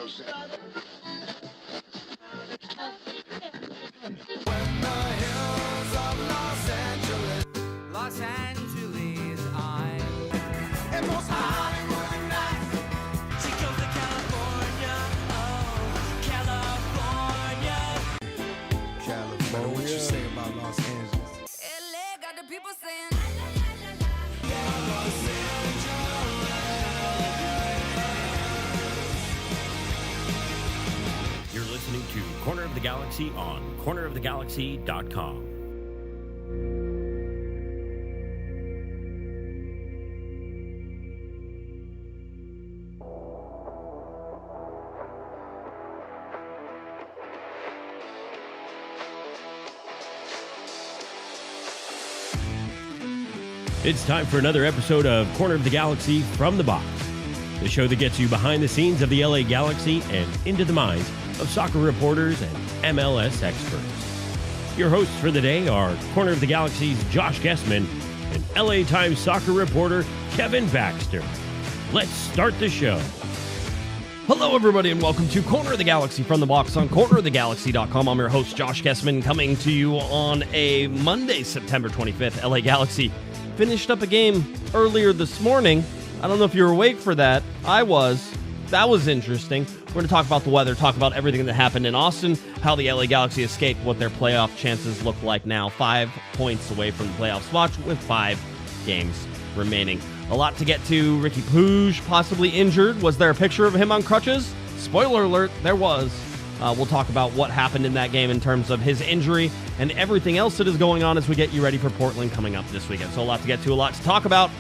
Los Angeles, I'm and most Hollywood nights. She goes to California, oh, California. What you say about Los Angeles? LA got the people saying. You're listening to Corner of the Galaxy on cornerofthegalaxy.com. It's time for another episode of Corner of the Galaxy from the Box, the show that gets you behind the scenes of the LA Galaxy and into the minds of soccer reporters and MLS experts. Your hosts for the day are Corner of the Galaxy's Josh Guesman and LA Times soccer reporter Kevin Baxter. Let's start the show. Hello, everybody, and welcome to Corner of the Galaxy from the Box on cornerofthegalaxy.com. I'm your host, Josh Guesman, coming to you on a Monday, September 25th. LA Galaxy finished up a game earlier this morning. I don't know if you were awake for that. I was. That was interesting. We're going to talk about the weather, talk about everything that happened in Austin, how the LA Galaxy escaped, what their playoff chances look like now. 5 points away from the playoff spot with 5 games remaining. A lot to get to. Ricky Puig possibly injured. Was there a picture of him on crutches? Spoiler alert, there was. We'll talk about what happened in that game in terms of his injury and everything else that is going on as we get you ready for Portland coming up this weekend. So a lot to get to, a lot to talk about.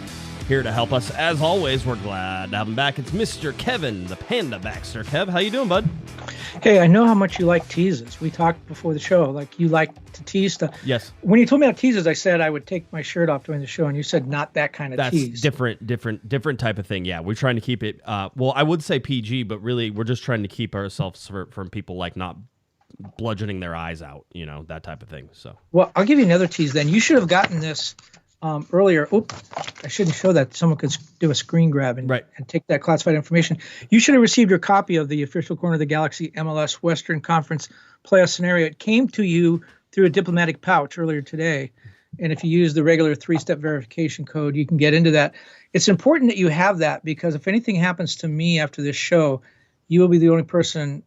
Here to help us, as always, we're glad to have him back. It's Mr. Kevin, the Panda Baxter. Kev, how you doing, bud? Hey, I know how much you like teases. We talked before the show, like you like to tease stuff. Yes. When you told me about teases, I said I would take my shirt off during the show, and you said not that kind of tease. That's different type of thing. Yeah, we're trying to keep it, well, I would say PG, but really we're just trying to keep ourselves from people like not bludgeoning their eyes out, you know, that type of thing. So. Well, I'll give you another tease then. You should have gotten this earlier. I shouldn't show that. Someone could do a screen grab and take that classified information. You should have received your copy of the official Corner of the Galaxy MLS Western Conference playoff scenario. It came to you through a diplomatic pouch earlier today. And if you use the regular 3-step verification code, you can get into that. It's important that you have that because if anything happens to me after this show, you will be the only person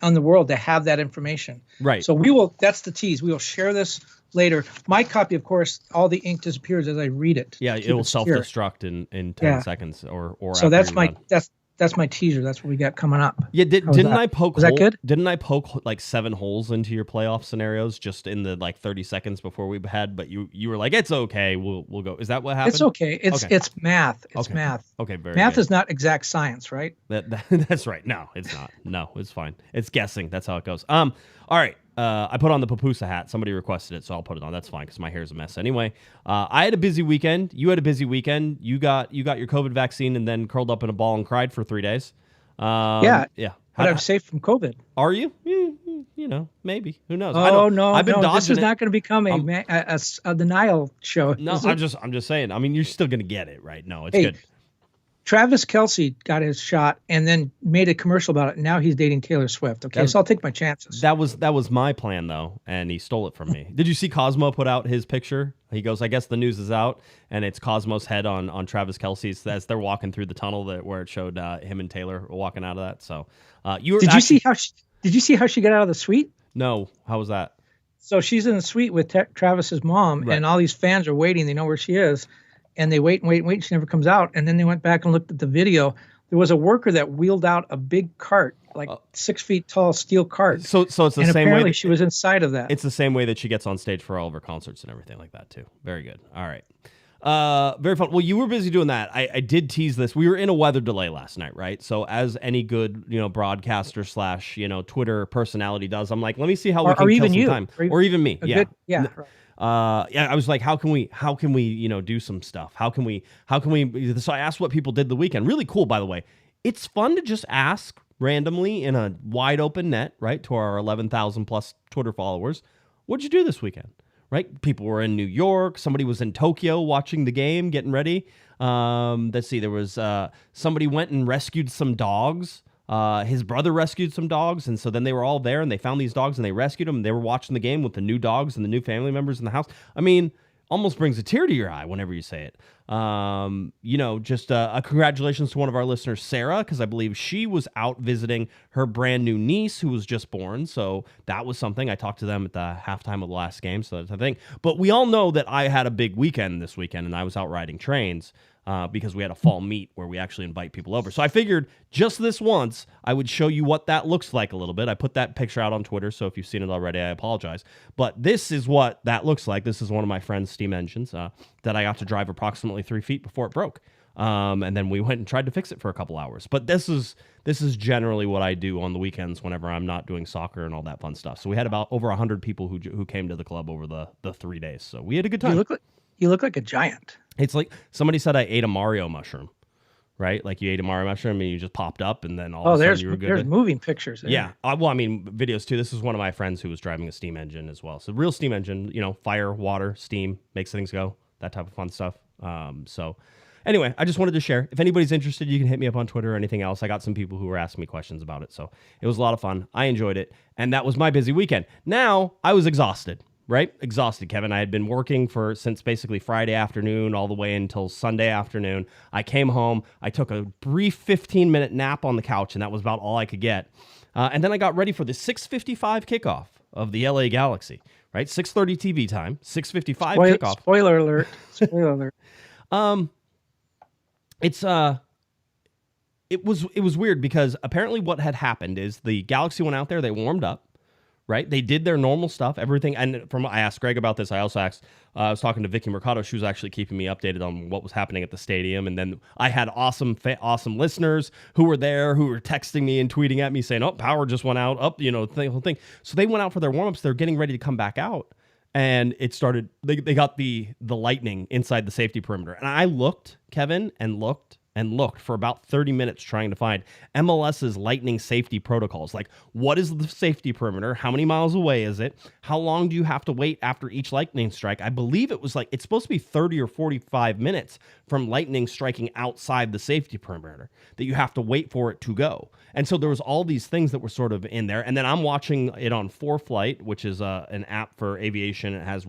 on the world to have that information. Right. So that's the tease. We will share this later. My copy, of course, all the ink disappears as I read it. Yeah, it will self-destruct in 10 seconds or so that's my teaser. That's what we got coming up. Yeah, didn't I poke? Was that good? Didn't I poke like 7 holes into your playoff scenarios just in the 30 seconds before we had? But you were like, it's okay. We'll go. Is that what happened? It's okay. It's math. It's okay. math. Okay, very math good. is not exact science, right? That's right. No, it's not. No, it's fine. It's guessing. That's how it goes. All right. I put on the Papusa hat. Somebody requested it, so I'll put it on. That's fine because my hair's a mess anyway. I had a busy weekend. You had a busy weekend. You got your COVID vaccine and then curled up in a ball and cried for 3 days. Yeah. But I'm safe from COVID. Are you? You know, maybe. Who knows? Oh no, I've been dodging this is it. not going to become a denial show. No, I'm just saying. I mean, you're still going to get it, right? No, it's good. Travis Kelce got his shot and then made a commercial about it. Now he's dating Taylor Swift. Okay, so I'll take my chances. That was my plan, though, and he stole it from me. Did you see Cosmo put out his picture? He goes, I guess the news is out, and it's Cosmo's head on Travis Kelce's as they're walking through the tunnel where it showed him and Taylor walking out of that. So Did you see how she got out of the suite? No. How was that? So she's in the suite with Travis's mom, and all these fans are waiting. They know where she is. And they wait. She never comes out. And then they went back and looked at the video. There was a worker that wheeled out a big cart, 6 feet tall steel cart. So it's the same way. Apparently she was inside of that. It's the same way that she gets on stage for all of her concerts and everything like that too. Very good. All right. Very fun. Well, you were busy doing that. I did tease this. We were in a weather delay last night, right? So as any good, broadcaster / Twitter personality does, I'm like, let me see how we can kill some time. Or even me. Yeah. I was like, how can we, do some stuff? How can we, so I asked what people did the weekend. Really cool, by the way. It's fun to just ask randomly in a wide open net, right? To our 11,000 plus Twitter followers. What'd you do this weekend? Right? People were in New York. Somebody was in Tokyo watching the game, getting ready. Let's see. There was, somebody went and rescued some dogs. His brother rescued some dogs, and so then they were all there, and they found these dogs, and they rescued them, and they were watching the game with the new dogs and the new family members in the house. I mean, almost brings a tear to your eye whenever you say it. Just a congratulations to one of our listeners, Sarah, because I believe she was out visiting her brand new niece who was just born. So that was something. I talked to them at the halftime of the last game. So that's a thing. But we all know that I had a big weekend this weekend, and I was out riding trains. Because we had a fall meet where we actually invite people over. So I figured just this once, I would show you what that looks like a little bit. I put that picture out on Twitter, so if you've seen it already, I apologize. But this is what that looks like. This is one of my friend's steam engines that I got to drive approximately 3 feet before it broke. And then we went and tried to fix it for a couple hours. But this is generally what I do on the weekends whenever I'm not doing soccer and all that fun stuff. So we had about over 100 people who came to the club over the 3 days. So we had a good time. You look like a giant. It's like somebody said I ate a Mario mushroom, right? Like you ate a Mario mushroom and you just popped up and then all of a sudden you were good. There's moving pictures there. Yeah. Videos too. This is one of my friends who was driving a steam engine as well. So real steam engine, fire, water, steam, makes things go, that type of fun stuff. So anyway, I just wanted to share. If anybody's interested, you can hit me up on Twitter or anything else. I got some people who were asking me questions about it. So it was a lot of fun. I enjoyed it. And that was my busy weekend. Now I was exhausted. Right? Exhausted, Kevin. I had been working since basically Friday afternoon all the way until Sunday afternoon. I came home. I took a brief 15-minute nap on the couch, and that was about all I could get. And then I got ready for the 6:55 kickoff of the LA Galaxy, right? 6:30 TV time, 6:55 kickoff. Spoiler alert. Spoiler alert. It was weird because apparently what had happened is the Galaxy went out there, they warmed up. Right, they did their normal stuff, everything. And I asked Greg about this. I also asked. I was talking to Vicky Mercado. She was actually keeping me updated on what was happening at the stadium. And then I had awesome listeners who were there, who were texting me and tweeting at me saying, "Oh, power just went out." The whole thing. So they went out for their warm-ups. They're getting ready to come back out, and it started. They got the lightning inside the safety perimeter, and I looked, Kevin, and looked for about 30 minutes trying to find MLS's lightning safety protocols. Like, what is the safety perimeter? How many miles away is it? How long do you have to wait after each lightning strike? I believe it's supposed to be 30 or 45 minutes from lightning striking outside the safety perimeter that you have to wait for it to go. And so there was all these things that were sort of in there. And then I'm watching it on 4Flight, which is an app for aviation. It has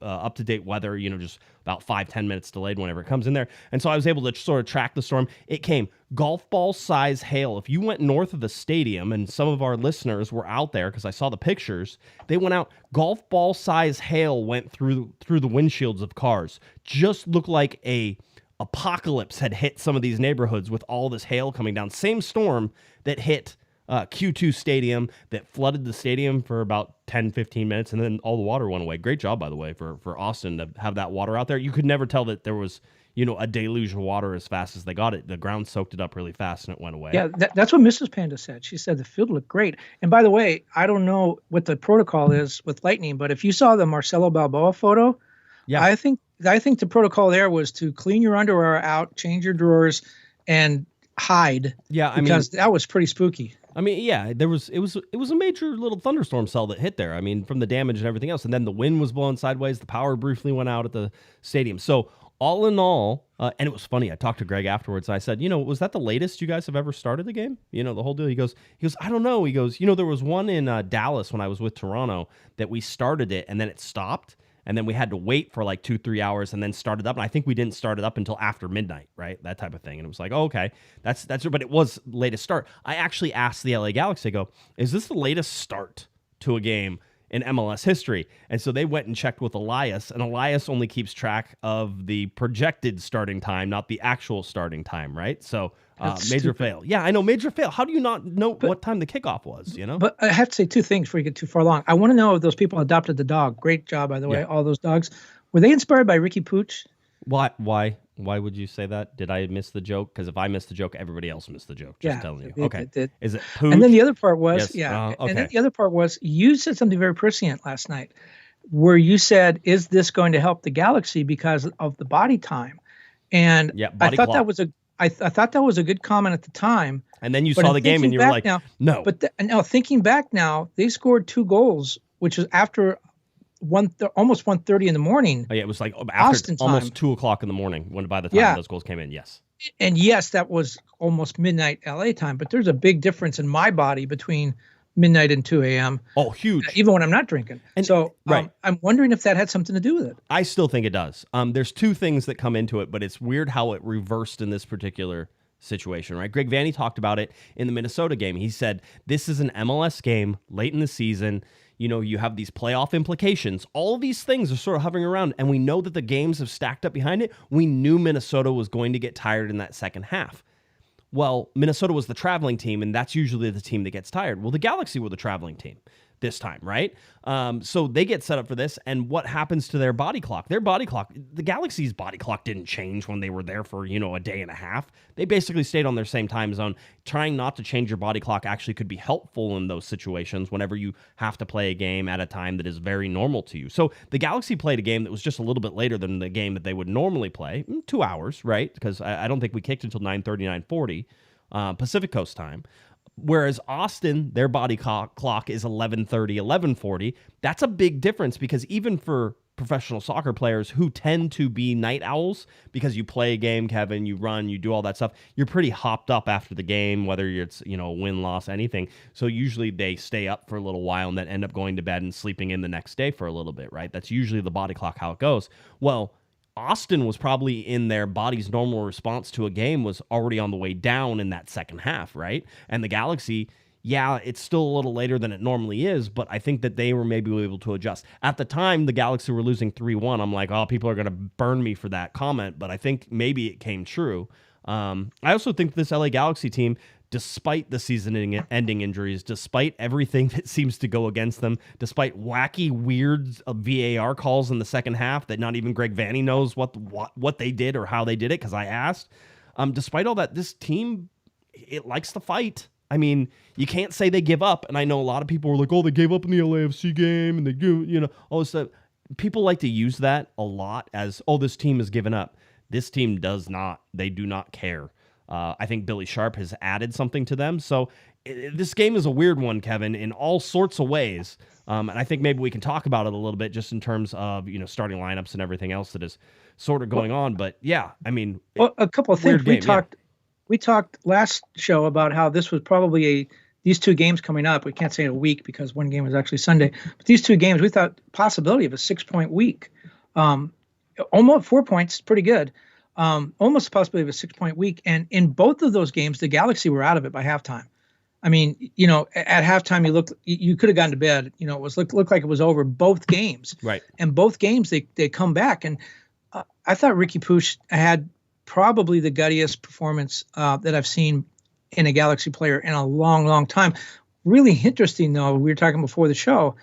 up-to-date weather, just about 5-10 minutes delayed whenever it comes in there. And so I was able to sort of track the storm. It came golf ball size hail. If you went north of the stadium, and some of our listeners were out there because I saw the pictures, they went out, golf ball size hail went through the windshields of cars. Just looked like a apocalypse had hit some of these neighborhoods with all this hail coming down. Same storm that hit Q2 Stadium, that flooded the stadium for about 10-15 minutes, and then all the water went away. Great job, by the way, for Austin to have that water out there. You could never tell that there was a deluge of water as fast as they got it. The ground soaked it up really fast and it went away. Yeah, that's what Mrs. Panda said. She said the field looked great. And by the way, I don't know what the protocol is with lightning, but if you saw the Marcelo Balboa photo, yeah, I think the protocol there was to clean your underwear out, change your drawers, and hide. Yeah, because that was pretty spooky. I mean, yeah, it was a major little thunderstorm cell that hit there. I mean, from the damage and everything else, and then the wind was blowing sideways. The power briefly went out at the stadium. So all in all, and it was funny. I talked to Greg afterwards. I said, was that the latest you guys have ever started the game? The whole deal. He goes, I don't know. He goes, there was one in Dallas when I was with Toronto that we started it and then it stopped. And then we had to wait for like 2-3 hours and then start it up. And I think we didn't start it up until after midnight, right? That type of thing. And it was like, oh, okay, that's but it was latest start. I actually asked the LA Galaxy, I go, is this the latest start to a game in MLS history? And so they went and checked with Elias, and Elias only keeps track of the projected starting time, not the actual starting time, right? So major fail. Yeah, I know, major fail. How do you not know what time the kickoff was, But I have to say two things before you get too far along. I want to know if those people adopted the dog. Great job, by the way, all those dogs. Were they inspired by Ricky Pooch? Why would you say that? Did I miss the joke? Because if I missed the joke, everybody else missed the joke. Just telling you. Okay. Is it Pooch? And then the other part was, yes. And then the other part was, you said something very prescient last night, where you said, "Is this going to help the Galaxy because of the body time?" And I thought that was I thought that was a good comment at the time. And then you saw the game and you were like, no. But now thinking back now, they scored 2 goals, which was after almost 1:30 in the morning. Oh, yeah, it was like after almost 2 o'clock in the morning by the time those goals came in. Yes. And yes, that was almost midnight LA time, but there's a big difference in my body between midnight and 2 a.m. Oh, huge. Even when I'm not drinking. And so right. I'm wondering if that had something to do with it. I still think it does. There's two things that come into it, but it's weird how it reversed in this particular situation, right? Greg Vanney talked about it in the Minnesota game. He said, this is an MLS game late in the season. You know, you have these playoff implications. All of these things are sort of hovering around, and we know that the games have stacked up behind it. We knew Minnesota was going to get tired in that second half. Well, Minnesota was the traveling team, and that's usually the team that gets tired. Well, the Galaxy were the traveling team this time, right? So they get set up for this, and what happens to their body clock? The Galaxy's body clock didn't change when they were there for, a day and a half. They basically stayed on their same time zone. Trying not to change your body clock actually could be helpful in those situations whenever you have to play a game at a time that is very normal to you. So the Galaxy played a game that was just a little bit later than the game that they would normally play, 2 hours, right? Because I don't think we kicked until 9:30, 9:40 Pacific Coast time. Whereas Austin, their body clock is 11:30, 11:40. That's a big difference because even for professional soccer players who tend to be night owls, because you play a game, Kevin, you run, you do all that stuff, you're pretty hopped up after the game, whether it's, win, loss, anything. So usually they stay up for a little while and then end up going to bed and sleeping in the next day for a little bit, right? That's usually the body clock, how it goes. Well, Austin was probably in their body's normal response to a game was already on the way down in that second half, right? And the Galaxy, yeah, it's still a little later than it normally is, but I think that they were maybe able to adjust. At the time, the Galaxy were losing 3-1. I'm like, oh, people are going to burn me for that comment, but I think maybe it came true. I also think this LA Galaxy team, despite the season-ending injuries, despite everything that seems to go against them, despite wacky, weird VAR calls in the second half that not even Greg Vanney knows what they did or how they did it, because I asked. Despite all that, this team, it likes to fight. I mean, you can't say they give up, and I know a lot of people were like, oh, they gave up in the LAFC game, and they do, all this stuff. People like to use that a lot as, oh, this team has given up. This team does not. They do not care. I think Billy Sharp has added something to them. So this game is a weird one, Kevin, in all sorts of ways. And I think maybe we can talk about it a little bit just in terms of, starting lineups and everything else that is sort of going on. But yeah, I mean, a couple of things. We talked last show about how this was probably these two games coming up. We can't say a week because one game was actually Sunday, but these two games, we thought possibility of a 6-point week. Almost 4 points, pretty good. Almost the possibility of a 6-point week. And in both of those games, the Galaxy were out of it by halftime. I mean, at halftime, you could have gone to bed. It looked like it was over both games. Right. And both games, they come back. And I thought Ricky Push had probably the guttiest performance that I've seen in a Galaxy player in a long, long time. Really interesting, though. We were talking before the show.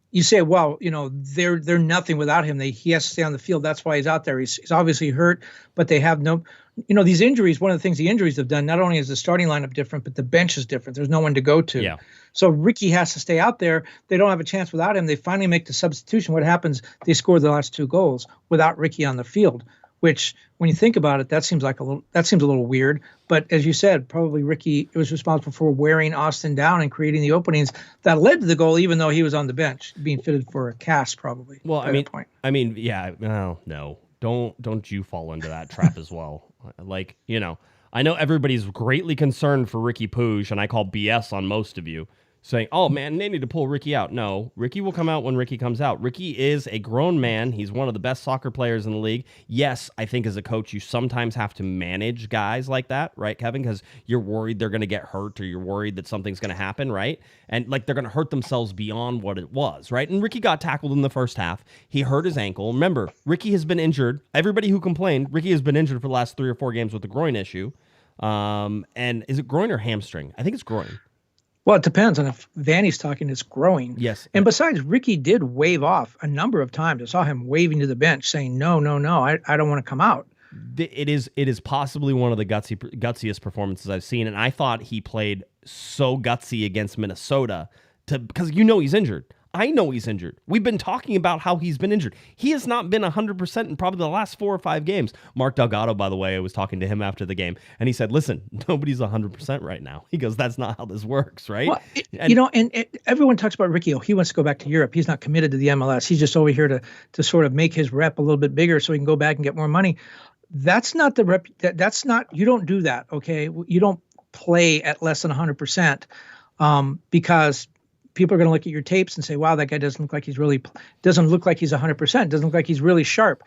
You say, well, they're nothing without him. He has to stay on the field. That's why he's out there. He's obviously hurt, but they have no, these injuries. One of the things the injuries have done, not only is the starting lineup different, but the bench is different. There's no one to go to. Yeah. So Ricky has to stay out there. They don't have a chance without him. They finally make the substitution. What happens? They score the last 2 goals without Ricky on the field, which when you think about it, that seems a little weird. But as you said, probably Ricky was responsible for wearing Austin down and creating the openings that led to the goal, even though he was on the bench, being fitted for a cast probably. Well, yeah, no, don't you fall into that trap as well. Like, I know everybody's greatly concerned for Ricky Puig, and I call BS on most of you, saying, oh, man, they need to pull Ricky out. No, Ricky will come out when Ricky comes out. Ricky is a grown man. He's one of the best soccer players in the league. Yes, I think as a coach, you sometimes have to manage guys like that, right, Kevin? Because you're worried they're going to get hurt or you're worried that something's going to happen, right? And, they're going to hurt themselves beyond what it was, right? And Ricky got tackled in the first half. He hurt his ankle. Remember, Ricky has been injured. Everybody who complained, Ricky has been injured for the last 3 or 4 games with a groin issue. And is it groin or hamstring? I think it's groin. Well, it depends on if Vanney's talking, it's growing. Yes. And besides, Ricky did wave off a number of times. I saw him waving to the bench saying, no, I don't want to come out. It is possibly one of the gutsiest performances I've seen. And I thought he played so gutsy against Minnesota because he's injured. I know he's injured. We've been talking about how he's been injured. He has not been 100% in probably the last 4 or 5 games. Mark Delgado, by the way, I was talking to him after the game, and he said, listen, nobody's 100% right now. He goes, that's not how this works, right? Well, and everyone talks about Ricky. Oh, he wants to go back to Europe. He's not committed to the MLS. He's just over here to sort of make his rep a little bit bigger so he can go back and get more money. That's not the rep. That's not, you don't do that, okay? You don't play at less than 100% because people are going to look at your tapes and say, wow, that guy doesn't look like he's 100%, doesn't look like he's really sharp.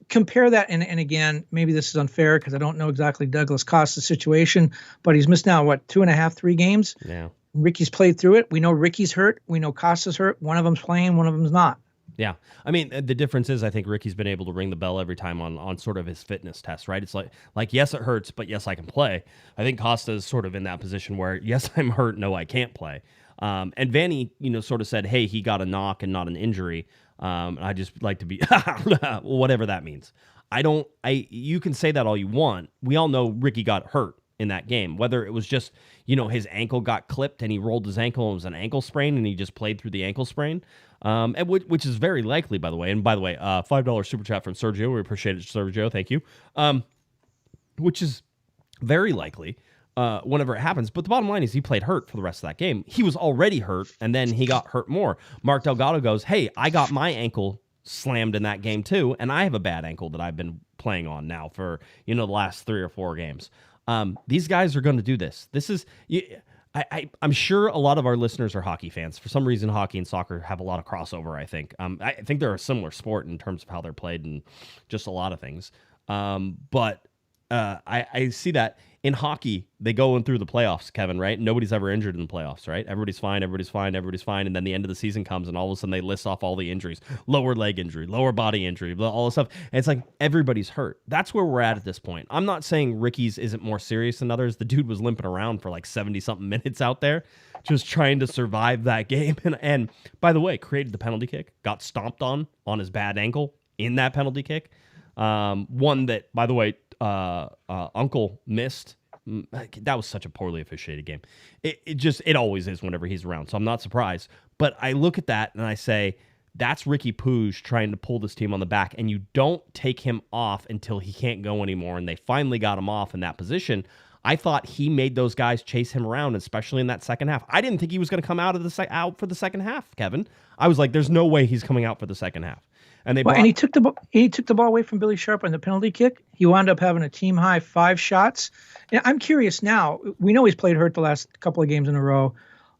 Compare that, and again, maybe this is unfair because I don't know exactly Douglas Costa's situation, but he's missed now, 2.5, 3 games? Yeah. Ricky's played through it. We know Ricky's hurt. We know Costa's hurt. One of them's playing, one of them's not. Yeah. I mean, the difference is I think Ricky's been able to ring the bell every time on sort of his fitness test, right? It's like, yes, it hurts, but yes, I can play. I think Costa is sort of in that position where, yes, I'm hurt. No, I can't play. And Vanny, sort of said, hey, he got a knock and not an injury. I just like to be, whatever that means. You can say that all you want. We all know Ricky got hurt in that game, whether it was just, his ankle got clipped and he rolled his ankle and it was an ankle sprain and he just played through the ankle sprain. And which is very likely, by the way. And by the way, $5 super chat from Sergio. We appreciate it, Sergio. Thank you. Which is very likely whenever it happens. But the bottom line is he played hurt for the rest of that game. He was already hurt, and then he got hurt more. Mark Delgado goes, hey, I got my ankle slammed in that game too, and I have a bad ankle that I've been playing on now for, the last 3 or 4 games. These guys are going to do this. This is... I'm sure a lot of our listeners are hockey fans. For some reason, hockey and soccer have a lot of crossover, I think. I think they're a similar sport in terms of how they're played and just a lot of things. But I see that in hockey, they go in through the playoffs, Kevin, right? Nobody's ever injured in the playoffs, right? Everybody's fine. And then the end of the season comes and all of a sudden they list off all the injuries. Lower leg injury, lower body injury, all this stuff. And it's like everybody's hurt. That's where we're at this point. I'm not saying Ricky's isn't more serious than others. The dude was limping around for like 70-something minutes out there just trying to survive that game. And by the way, created the penalty kick, got stomped on his bad ankle in that penalty kick. One that, by the way, Uncle missed. That was such a poorly officiated game. It always is whenever he's around, so I'm not surprised. But I look at that and I say, that's Ricky Pouge trying to pull this team on the back, and you don't take him off until he can't go anymore, and they finally got him off in that position. I thought he made those guys chase him around, especially in that second half. I didn't think he was going to come out for the second half, Kevin. I was like, there's no way he's coming out for the second half. And he took the ball away from Billy Sharp on the penalty kick. He wound up having a team high 5 shots. And I'm curious now. We know he's played hurt the last couple of games in a row.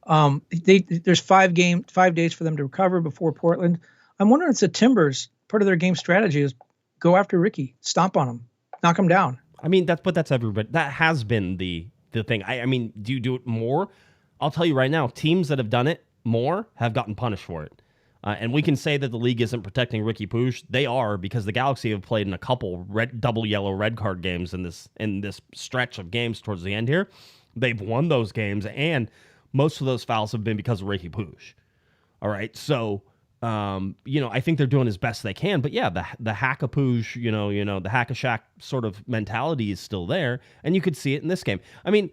There's 5 days for them to recover before Portland. I'm wondering if the Timbers, part of their game strategy is go after Ricky, stomp on him, knock him down. I mean, that's everybody. That has been the thing. I mean, do you do it more? I'll tell you right now, teams that have done it more have gotten punished for it. And we can say that the league isn't protecting Ricky Pouge. They are, because the Galaxy have played in a couple double yellow red card games in this stretch of games towards the end here. They've won those games, and most of those fouls have been because of Ricky Pouge. All right, so I think they're doing as best they can. But yeah, the hack-a-Pouge, the hack-a-shack sort of mentality is still there, and you could see it in this game. I mean,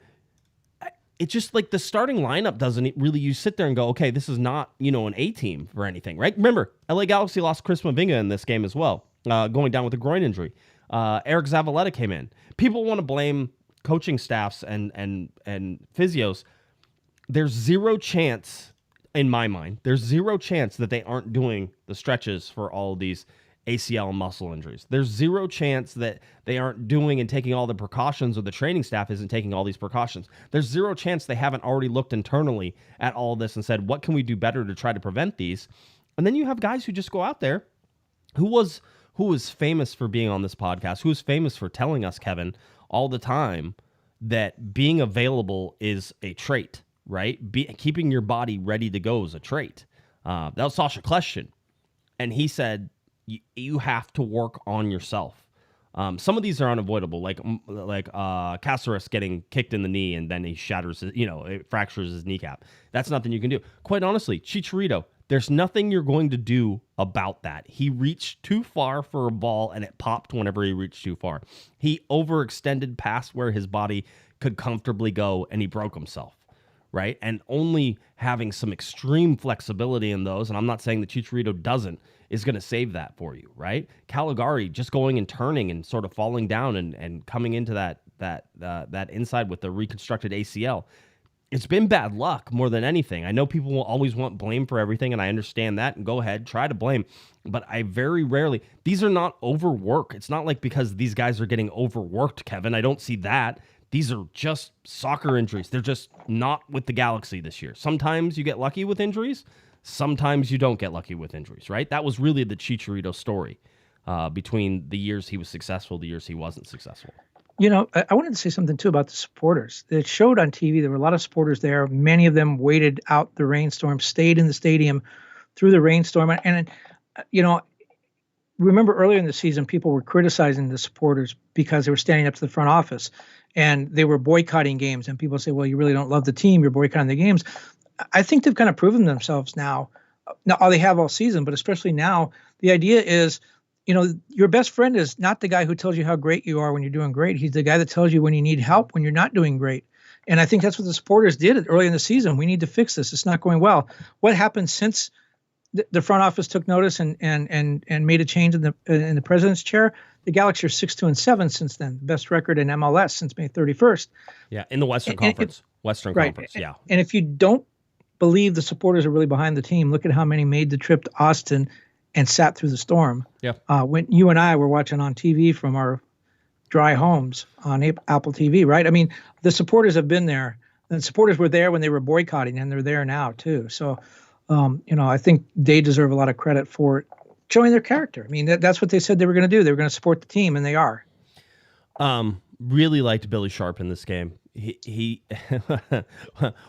it's just like the starting lineup doesn't really, you sit there and go, okay, this is not, an A team or anything, right? Remember, LA Galaxy lost Chris Mavinga in this game as well, going down with a groin injury. Eric Zavaleta came in. People want to blame coaching staffs and physios. There's zero chance, in my mind, that they aren't doing the stretches for all of these ACL and muscle injuries. There's zero chance that they aren't doing and taking all the precautions, or the training staff isn't taking all these precautions. There's zero chance they haven't already looked internally at all of this and said, what can we do better to try to prevent these? And then you have guys who just go out there, who was famous for being on this podcast, who was famous for telling us, Kevin, all the time that being available is a trait, right? Keeping your body ready to go is a trait. That was Sasha Kleshin. And he said, you have to work on yourself. Some of these are unavoidable, like Caceres getting kicked in the knee and then he shatters, it fractures his kneecap. That's nothing you can do. Quite honestly, Chicharito, there's nothing you're going to do about that. He reached too far for a ball and it popped whenever he reached too far. He overextended past where his body could comfortably go and he broke himself, right? And only having some extreme flexibility in those, and I'm not saying that Chicharito doesn't, is going to save that for you, right? Caligari just going and turning and sort of falling down and coming into that inside with the reconstructed ACL. It's been bad luck more than anything. I know people will always want blame for everything, and I understand that, and go ahead, try to blame. But I very rarely, these are not overwork. It's not like because these guys are getting overworked, Kevin. I don't see that. These are just soccer injuries. They're just not with the Galaxy this year. Sometimes you get lucky with injuries. Sometimes you don't get lucky with injuries, right? That was really the Chicharito story between the years he was successful, the years he wasn't successful. You know, I wanted to say something, too, about the supporters. It showed on TV. There were a lot of supporters there. Many of them waited out the rainstorm, stayed in the stadium through the rainstorm. And you know, remember earlier in the season, people were criticizing the supporters because they were standing up to the front office and they were boycotting games. And people say, well, you really don't love the team. You're boycotting the games. I think they've kind of proven themselves now. Now, they have all season, but especially now, the idea is, you know, your best friend is not the guy who tells you how great you are when you're doing great. He's the guy that tells you when you need help when you're not doing great. And I think that's what the supporters did early in the season. We need to fix this. It's not going well. What happened since the front office took notice and made a change in the president's chair? The Galaxy are 6-2-7 since then, the best record in MLS since May 31st. Yeah, in the Western Conference. Conference, yeah. And if you don't believe the supporters are really behind the team, look at how many made the trip to Austin and sat through the storm. Yeah. When you and I were watching on TV from our dry homes on Apple TV, right? I mean, the supporters have been there. And supporters were there when they were boycotting, and they're there now too. So, you know, I think they deserve a lot of credit for showing their character. I mean, that's what they said they were going to do. They were going to support the team, and they are. Really liked Billy Sharp in this game. He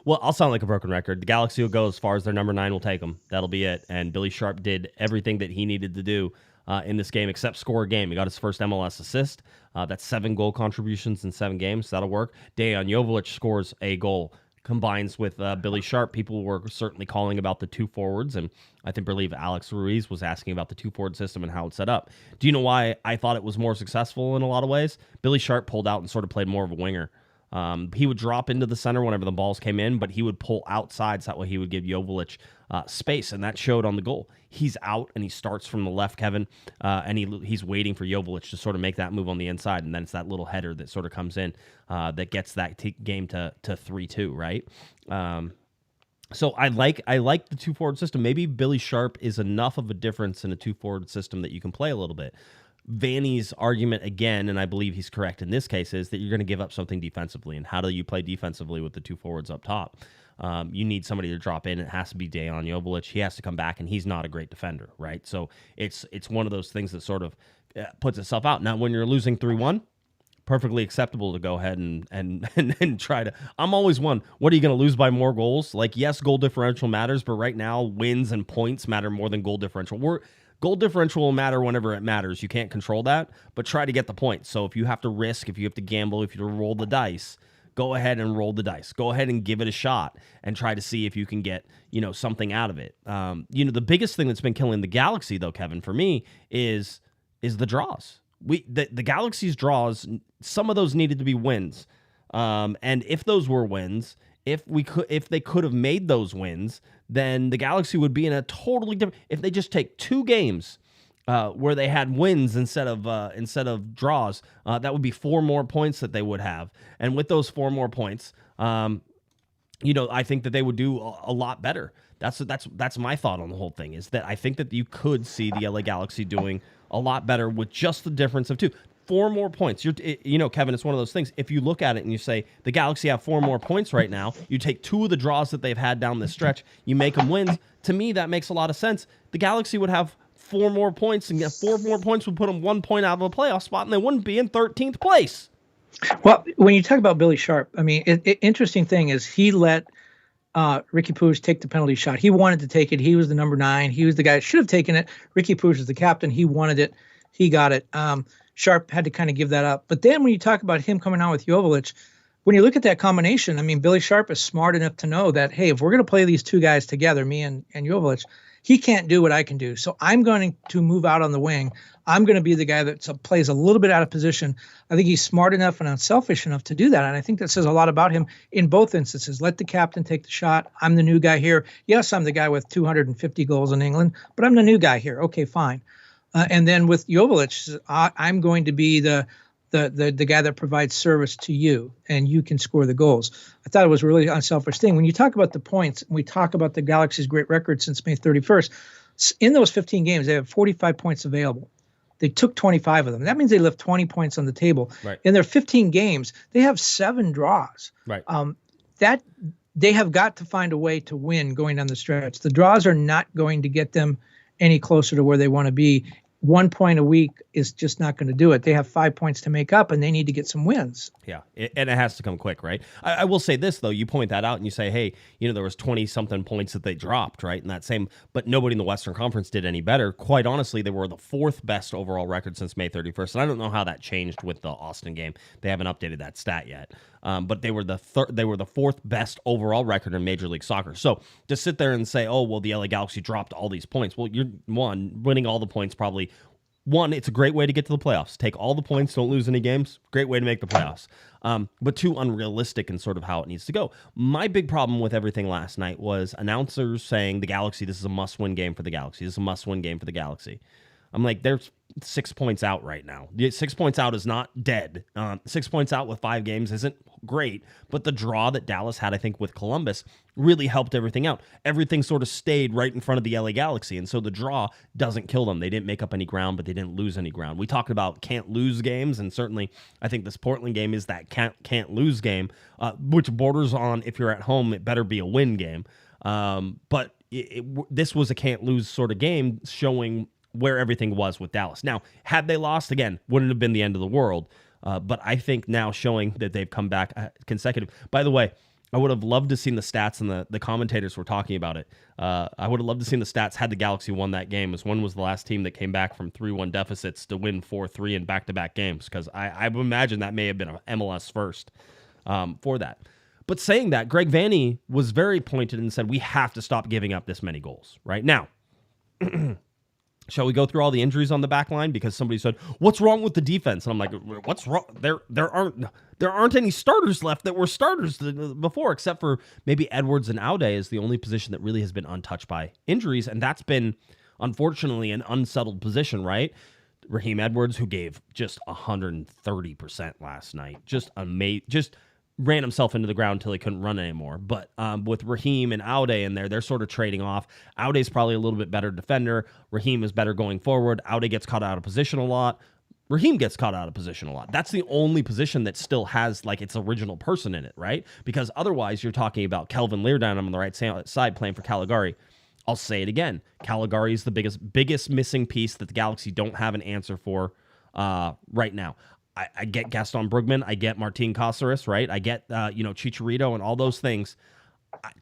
well, I'll sound like a broken record. The Galaxy will go as far as their number 9 will take them. That'll be it. And Billy Sharp did everything that he needed to do in this game except score a game. He got his first MLS assist. That's 7 goal contributions in 7 games. That'll work. Dejan Joveljic scores a goal. Combines with Billy Sharp. People were certainly calling about the 2 forwards, and I believe Alex Ruiz was asking about the 2-forward system and how it's set up. Do you know why I thought it was more successful in a lot of ways? Billy Sharp pulled out and sort of played more of a winger. He would drop into the center whenever the balls came in, but he would pull outside, so that way he would give Joveljic space, and that showed on the goal. He's out, and he starts from the left, Kevin, and he's waiting for Joveljic to sort of make that move on the inside, and then it's that little header that sort of comes in that gets that game to 3-2, right? So I like the 2-forward system. Maybe Billy Sharp is enough of a difference in a 2-forward system that you can play a little bit. Vanny's argument again, and I believe he's correct in this case, is that you're going to give up something defensively. And how do you play defensively with the 2 forwards up top? You need somebody to drop in. It has to be Dejan Joveljic. He has to come back, and he's not a great defender, right? So it's one of those things that sort of puts itself out. Now, when you're losing 3-1, perfectly acceptable to go ahead and try to. I'm always one. What are you going to lose by more goals? Like, yes, goal differential matters, but right now wins and points matter more than goal differential. Goal differential will matter whenever it matters. You can't control that, but try to get the points. So if you have to risk, if you have to gamble, if you have to roll the dice, go ahead and roll the dice. Go ahead and give it a shot and try to see if you can get, something out of it. The biggest thing that's been killing the Galaxy, though, Kevin, for me, is the draws. The Galaxy's draws, some of those needed to be wins. And if those were wins, if they could have made those wins, then the Galaxy would be in a totally different. If they just take 2 games where they had wins instead of draws, that would be 4 more points that they would have. And with those 4 more points, I think that they would do a lot better. That's my thought on the whole thing, is that I think that you could see the LA Galaxy doing a lot better with just the difference of 2. 4 more points. Kevin, it's one of those things. If you look at it and you say the Galaxy have 4 more points right now, you take 2 of the draws that they've had down this stretch, you make them wins. To me, that makes a lot of sense. The Galaxy would have 4 more points, and 4 more points would put them 1 point out of a playoff spot, and they wouldn't be in 13th place. Well, when you talk about Billy Sharp, I mean, interesting thing is he let Ricky Puig take the penalty shot. He wanted to take it. He was the number 9. He was the guy that should have taken it. Ricky Puig was the captain. He wanted it. He got it. Sharp had to kind of give that up. But then when you talk about him coming out with Joveljic, when you look at that combination, I mean, Billy Sharp is smart enough to know that, hey, if we're going to play these 2 guys together, me and Joveljic, He can't do what I can do. So I'm going to move out on the wing. I'm going to be the guy that plays a little bit out of position. I think he's smart enough and unselfish enough to do that. And I think that says a lot about him in both instances. Let the captain take the shot. I'm the new guy here. Yes, I'm the guy with 250 goals in England, but I'm the new guy here. Okay, fine. And then with Joveljic, I'm going to be the guy that provides service to you, and you can score the goals. I thought it was a really unselfish thing. When you talk about the points, and we talk about the Galaxy's great record since May 31st, in those 15 games, they have 45 points available. They took 25 of them. That means they left 20 points on the table. Right. In their 15 games, they have 7 draws. Right. That they have got to find a way to win going down the stretch. The draws are not going to get them any closer to where they want to be. 1 point a week is just not going to do it. They have 5 points to make up, and they need to get some wins. Yeah, and it has to come quick, right? I will say this, though. You point that out, and you say, hey, there was 20-something points that they dropped, right? And that same, but nobody in the Western Conference did any better. Quite honestly, they were the 4th best overall record since May 31st, and I don't know how that changed with the Austin game. They haven't updated that stat yet. But they were the 4th best overall record in Major League Soccer. So to sit there and say, oh, well, the LA Galaxy dropped all these points. Well, you're winning all the points probably. One, it's a great way to get to the playoffs. Take all the points, don't lose any games. Great way to make the playoffs. But 2, unrealistic in sort of how it needs to go. My big problem with everything last night was announcers saying the Galaxy, this is a must-win game for the Galaxy. This is a must-win game for the Galaxy. I'm like, there's 6 points out right now. 6 points out is not dead. 6 points out with 5 games isn't great, but the draw that Dallas had, I think, with Columbus really helped everything out. Everything sort of stayed right in front of the LA Galaxy, and so the draw doesn't kill them. They didn't make up any ground, but they didn't lose any ground. We talked about can't lose games, and certainly I think this Portland game is that can't lose game, which borders on, if you're at home, it better be a win game. But this was a can't lose sort of game, showing where everything was with Dallas. Now, had they lost, again, wouldn't have been the end of the world. But I think now showing that they've come back consecutive. By the way, I would have loved to seen the stats, and the commentators were talking about it. I would have loved to seen the stats had the Galaxy won that game, as when was the last team that came back from 3-1 deficits to win 4-3 in back-to-back games, because I would imagine that may have been an MLS first for that. But saying that, Greg Vanney was very pointed and said, we have to stop giving up this many goals. Right now, shall we go through all the injuries on the back line? Because somebody said, what's wrong with the defense? And I'm like, what's wrong? There aren't any starters left that were starters before, except for maybe Edwards and Aude is the only position that really has been untouched by injuries. And that's been, unfortunately, an unsettled position, right? Raheem Edwards, who gave just 130% last night. Just amazing. Just ran himself into the ground until he couldn't run anymore. But with Raheem and Aude in there, they're sort of trading off. Aude's probably a little bit better defender. Raheem is better going forward. Aude gets caught out of position a lot. Raheem gets caught out of position a lot. That's the only position that still has like its original person in it, right? Because otherwise you're talking about Kelvin Leerdam on the right side playing for Caligari. I'll say it again. Caligari is the biggest missing piece that the Galaxy don't have an answer for right now. I get Gaston Brugman. I get Martin Cáceres, right? I get, Chicharito and all those things.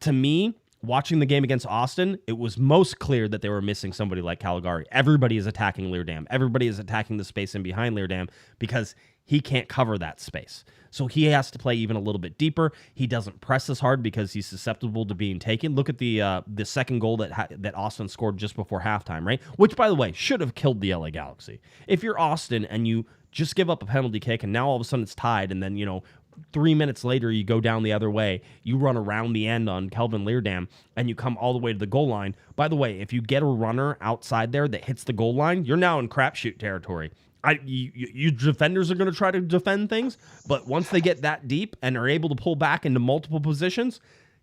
To me, watching the game against Austin, it was most clear that they were missing somebody like Caligari. Everybody is attacking Leerdam. Everybody is attacking the space in behind Leerdam because he can't cover that space. So he has to play even a little bit deeper. He doesn't press as hard because he's susceptible to being taken. Look at the second goal that Austin scored just before halftime, right? Which, by the way, should have killed the LA Galaxy. If you're Austin and you just give up a penalty kick and now all of a sudden it's tied, and then 3 minutes later you go down the other way, you run around the end on Kelvin Leerdam and you come all the way to the goal line. By the way, if you get a runner outside there that hits the goal line, you're now in crapshoot territory. You defenders are going to try to defend things, but once they get that deep and are able to pull back into multiple positions,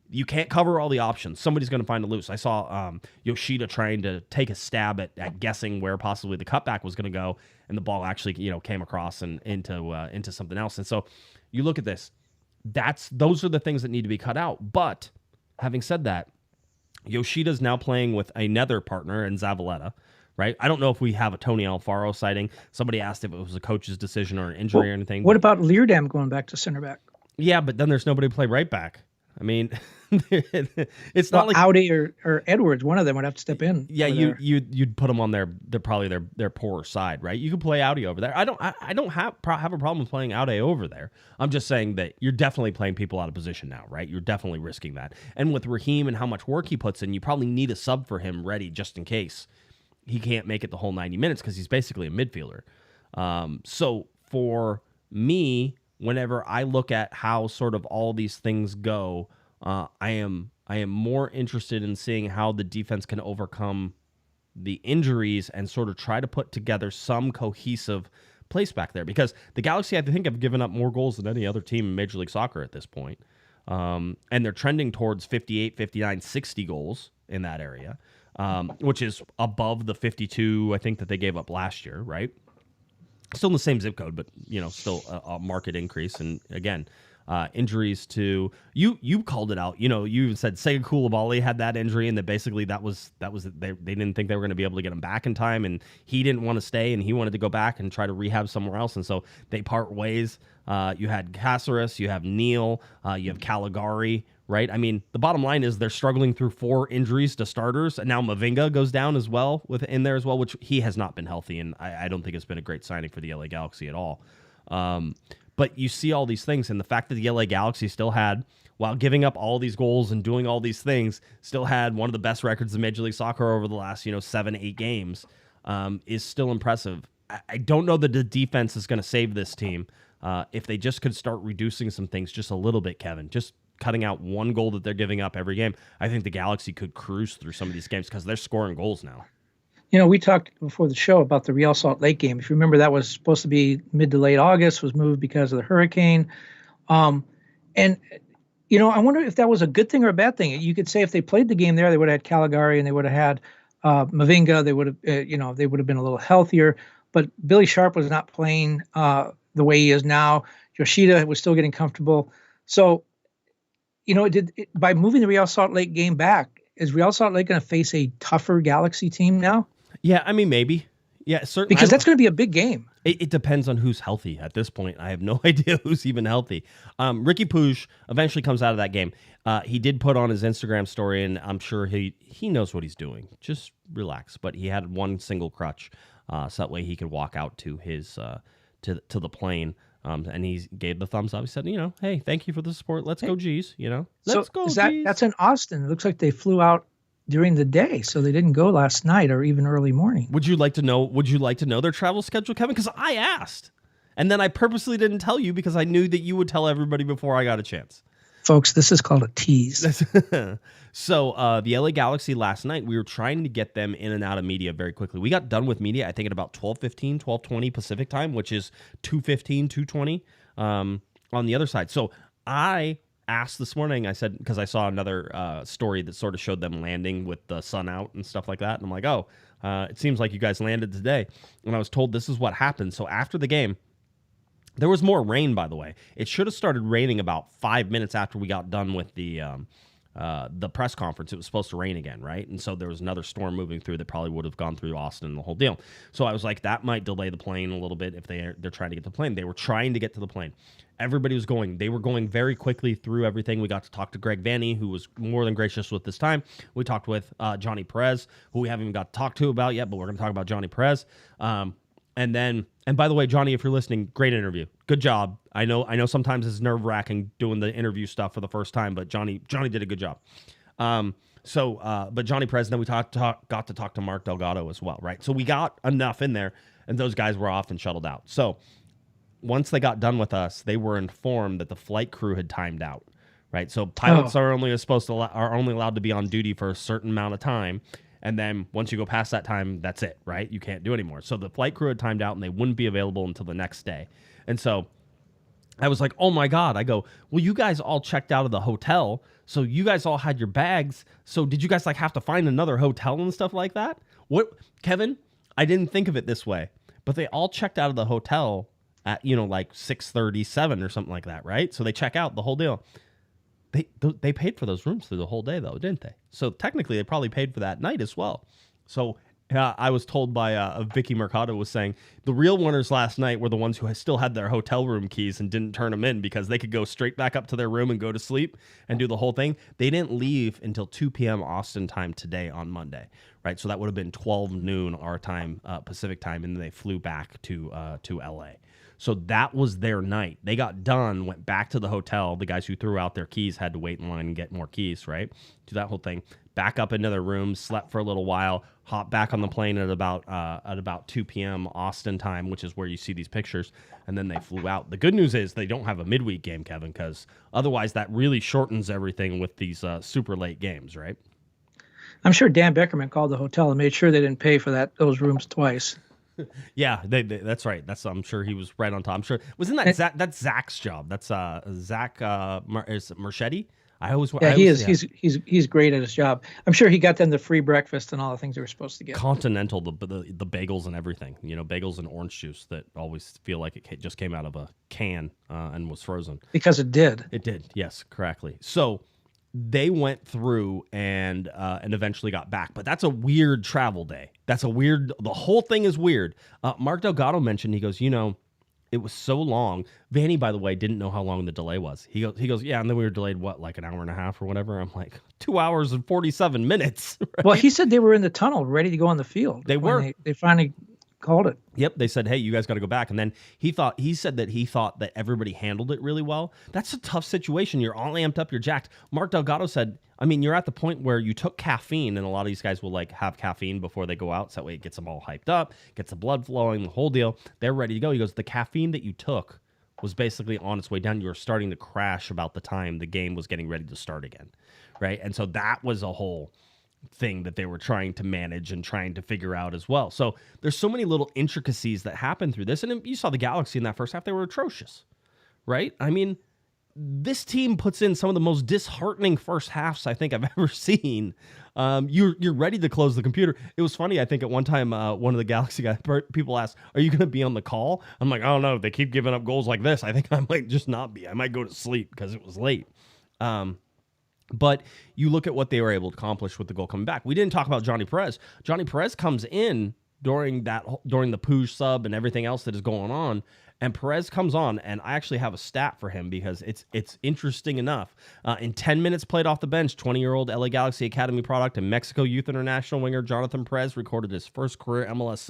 you can't cover all the options. Somebody's going to find a loose. I saw Yoshida trying to take a stab at guessing where possibly the cutback was going to go, and the ball actually came across and into something else. And so you look at this. Those are the things that need to be cut out. But having said that, Yoshida's now playing with another partner in Zavaleta. Right? I don't know if we have a Tony Alfaro sighting. Somebody asked if it was a coach's decision or an injury or anything. What about Leerdam going back to center back? Yeah, but then there's nobody to play right back. I mean, it's not like Audi or Edwards, one of them would have to step in. Yeah, you'd put them on they're probably their poorer side, right? You could play Audi over there. I don't have a problem with playing Audi over there. I'm just saying that you're definitely playing people out of position now, right? You're definitely risking that. And with Raheem and how much work he puts in, you probably need a sub for him ready just in case he can't make it the whole 90 minutes because he's basically a midfielder. So for me, whenever I look at how sort of all these things go, I am more interested in seeing how the defense can overcome the injuries and sort of try to put together some cohesive place back there, because the Galaxy, I think, have given up more goals than any other team in Major League Soccer at this point. And they're trending towards 58, 59, 60 goals in that area, which is above the 52, I think, that they gave up last year, right? Still in the same zip code, but, still a market increase. And again, injuries to you called it out. You even said Sega Koulibaly had that injury, and that basically that was they didn't think they were going to be able to get him back in time, and he didn't want to stay, and he wanted to go back and try to rehab somewhere else, and so they part ways. You had Caceres, you have Neal, you have Caligari, right? I mean, the bottom line is they're struggling through 4 injuries to starters, and now Mavinga goes down as well in there as well, which he has not been healthy, and I don't think it's been a great signing for the LA Galaxy at all. But you see all these things, and the fact that the LA Galaxy still had, while giving up all these goals and doing all these things, still had one of the best records in Major League Soccer over the last 7-8 games, is still impressive. I don't know that the defense is going to save this team. If they just could start reducing some things just a little bit, Kevin, just cutting out one goal that they're giving up every game, I think the Galaxy could cruise through some of these games because they're scoring goals now. We talked before the show about the Real Salt Lake game. If you remember, that was supposed to be mid to late August, was moved because of the hurricane. I wonder if that was a good thing or a bad thing. You could say if they played the game there, they would have had Caligari and they would have had Mavinga. They would have, they would have been a little healthier. But Billy Sharp was not playing the way he is now. Yoshida was still getting comfortable. So, by moving the Real Salt Lake game back, is Real Salt Lake going to face a tougher Galaxy team now? Yeah, I mean, maybe. Yeah, certainly. Because that's going to be a big game. It depends on who's healthy at this point. I have no idea who's even healthy. Ricky Puig eventually comes out of that game. He did put on his Instagram story, and I'm sure he knows what he's doing. Just relax. But he had one single crutch, so that way he could walk out to his to the plane. And he gave the thumbs up. He said, hey, thank you for the support. Let's go, G's. Let's go, G's. That's in Austin. It looks like they flew out during the day, so they didn't go last night or even early morning. Would you like to know their travel schedule, Kevin? Because I asked, and then I purposely didn't tell you because I knew that you would tell everybody before I got a chance. Folks, this is called a tease. So the LA Galaxy last night, we were trying to get them in and out of media very quickly. We got done with media, I think, at about 12:15, 12:20 Pacific time, which is 2:15, 2:20 on the other side. So I asked this morning, I said, because I saw another story that sort of showed them landing with the sun out and stuff like that. And I'm like, it seems like you guys landed today. And I was told this is what happened. So after the game, there was more rain, by the way. It should have started raining about 5 minutes after we got done with the press conference. It was supposed to rain again, right? And so there was another storm moving through that probably would have gone through Austin and the whole deal. So I was like, that might delay the plane a little bit if they're trying to get to the plane. They were trying to get to the plane. Everybody was going. They were going very quickly through everything. We got to talk to Greg Vanny, who was more than gracious with this time. We talked with Johnny Perez, who we haven't even got to talk to about yet, but we're going to talk about Johnny Perez. And by the way, Johnny, if you're listening, great interview. Good job. I know sometimes it's nerve-wracking doing the interview stuff for the first time, but Johnny did a good job. But Johnny Perez, then we got to talk to Mark Delgado as well, right? So we got enough in there, and those guys were off and shuttled out. So once they got done with us, they were informed that the flight crew had timed out, right? So pilots are only allowed to be on duty for a certain amount of time. And then once you go past that time, that's it, right? You can't do anymore. So the flight crew had timed out, and they wouldn't be available until the next day. And so I was like, oh, my God. I go, well, you guys all checked out of the hotel, so you guys all had your bags. So did you guys have to find another hotel and stuff like that? What, Kevin? I didn't think of it this way, but they all checked out of the hotel at 6:37 or something like that, right? So they check out the whole deal. They paid for those rooms through the whole day, though, didn't they? So technically, they probably paid for that night as well. So I was told by Vicky Mercado was saying the real winners last night were the ones who still had their hotel room keys and didn't turn them in because they could go straight back up to their room and go to sleep and do the whole thing. They didn't leave until 2 p.m. Austin time today on Monday, right? So that would have been 12 noon our time, Pacific time, and then they flew back to LA. So that was their night. They got done, went back to the hotel. The guys who threw out their keys had to wait in line and get more keys, right? Do that whole thing. Back up into their rooms, slept for a little while, hopped back on the plane at about 2 p.m. Austin time, which is where you see these pictures, and then they flew out. The good news is they don't have a midweek game, Kevin, because otherwise that really shortens everything with these super late games, right? I'm sure Dan Beckerman called the hotel and made sure they didn't pay for those rooms twice. Yeah, that's right. I'm sure he was right on top. I'm sure wasn't that Zach? That's Zach's job. That's Zach Marchetti. He's great at his job. I'm sure he got them the free breakfast and all the things they were supposed to get. Continental, the bagels and everything. Bagels and orange juice that always feel like it just came out of a can and was frozen. Because it did. It did. Yes, correctly. So they went through and eventually got back. But that's a weird travel day. The whole thing is weird. Mark Delgado mentioned, he goes, it was so long. Vanny, by the way, didn't know how long the delay was. He goes, yeah, and then we were delayed, like an hour and a half or whatever? I'm like, 2 hours and 47 minutes. Right? Well, he said they were in the tunnel ready to go on the field. They were. They finally called it. Yep, they said, hey, you guys got to go back. And then he said that everybody handled it really well. That's a tough situation. You're all amped up, you're jacked. Mark Delgado said, you're at the point where you took caffeine, and a lot of these guys will have caffeine before they go out, so that way it gets them all hyped up, gets the blood flowing, the whole deal. They're ready to go. He goes, the caffeine that you took was basically on its way down. You were starting to crash about the time the game was getting ready to start again, right? And so that was a whole thing that they were trying to manage and trying to figure out as well. So there's so many little intricacies that happen through this. And you saw the Galaxy in that first half. They were atrocious, right? This team puts in some of the most disheartening first halves I think I've ever seen. You're ready to close the computer. It was funny. I think at one time, one of the Galaxy guys, people asked, are you going to be on the call? I'm like, oh no, they keep giving up goals like this. I think I might just not be. I might go to sleep because it was late. But you look at what they were able to accomplish with the goal coming back. We didn't talk about Johnny Perez. Johnny Perez comes in during the Puig sub and everything else that is going on. And Perez comes on, and I actually have a stat for him because it's interesting enough. In 10 minutes played off the bench, 20-year-old LA Galaxy Academy product and Mexico Youth International winger Jonathan Perez recorded his first career MLS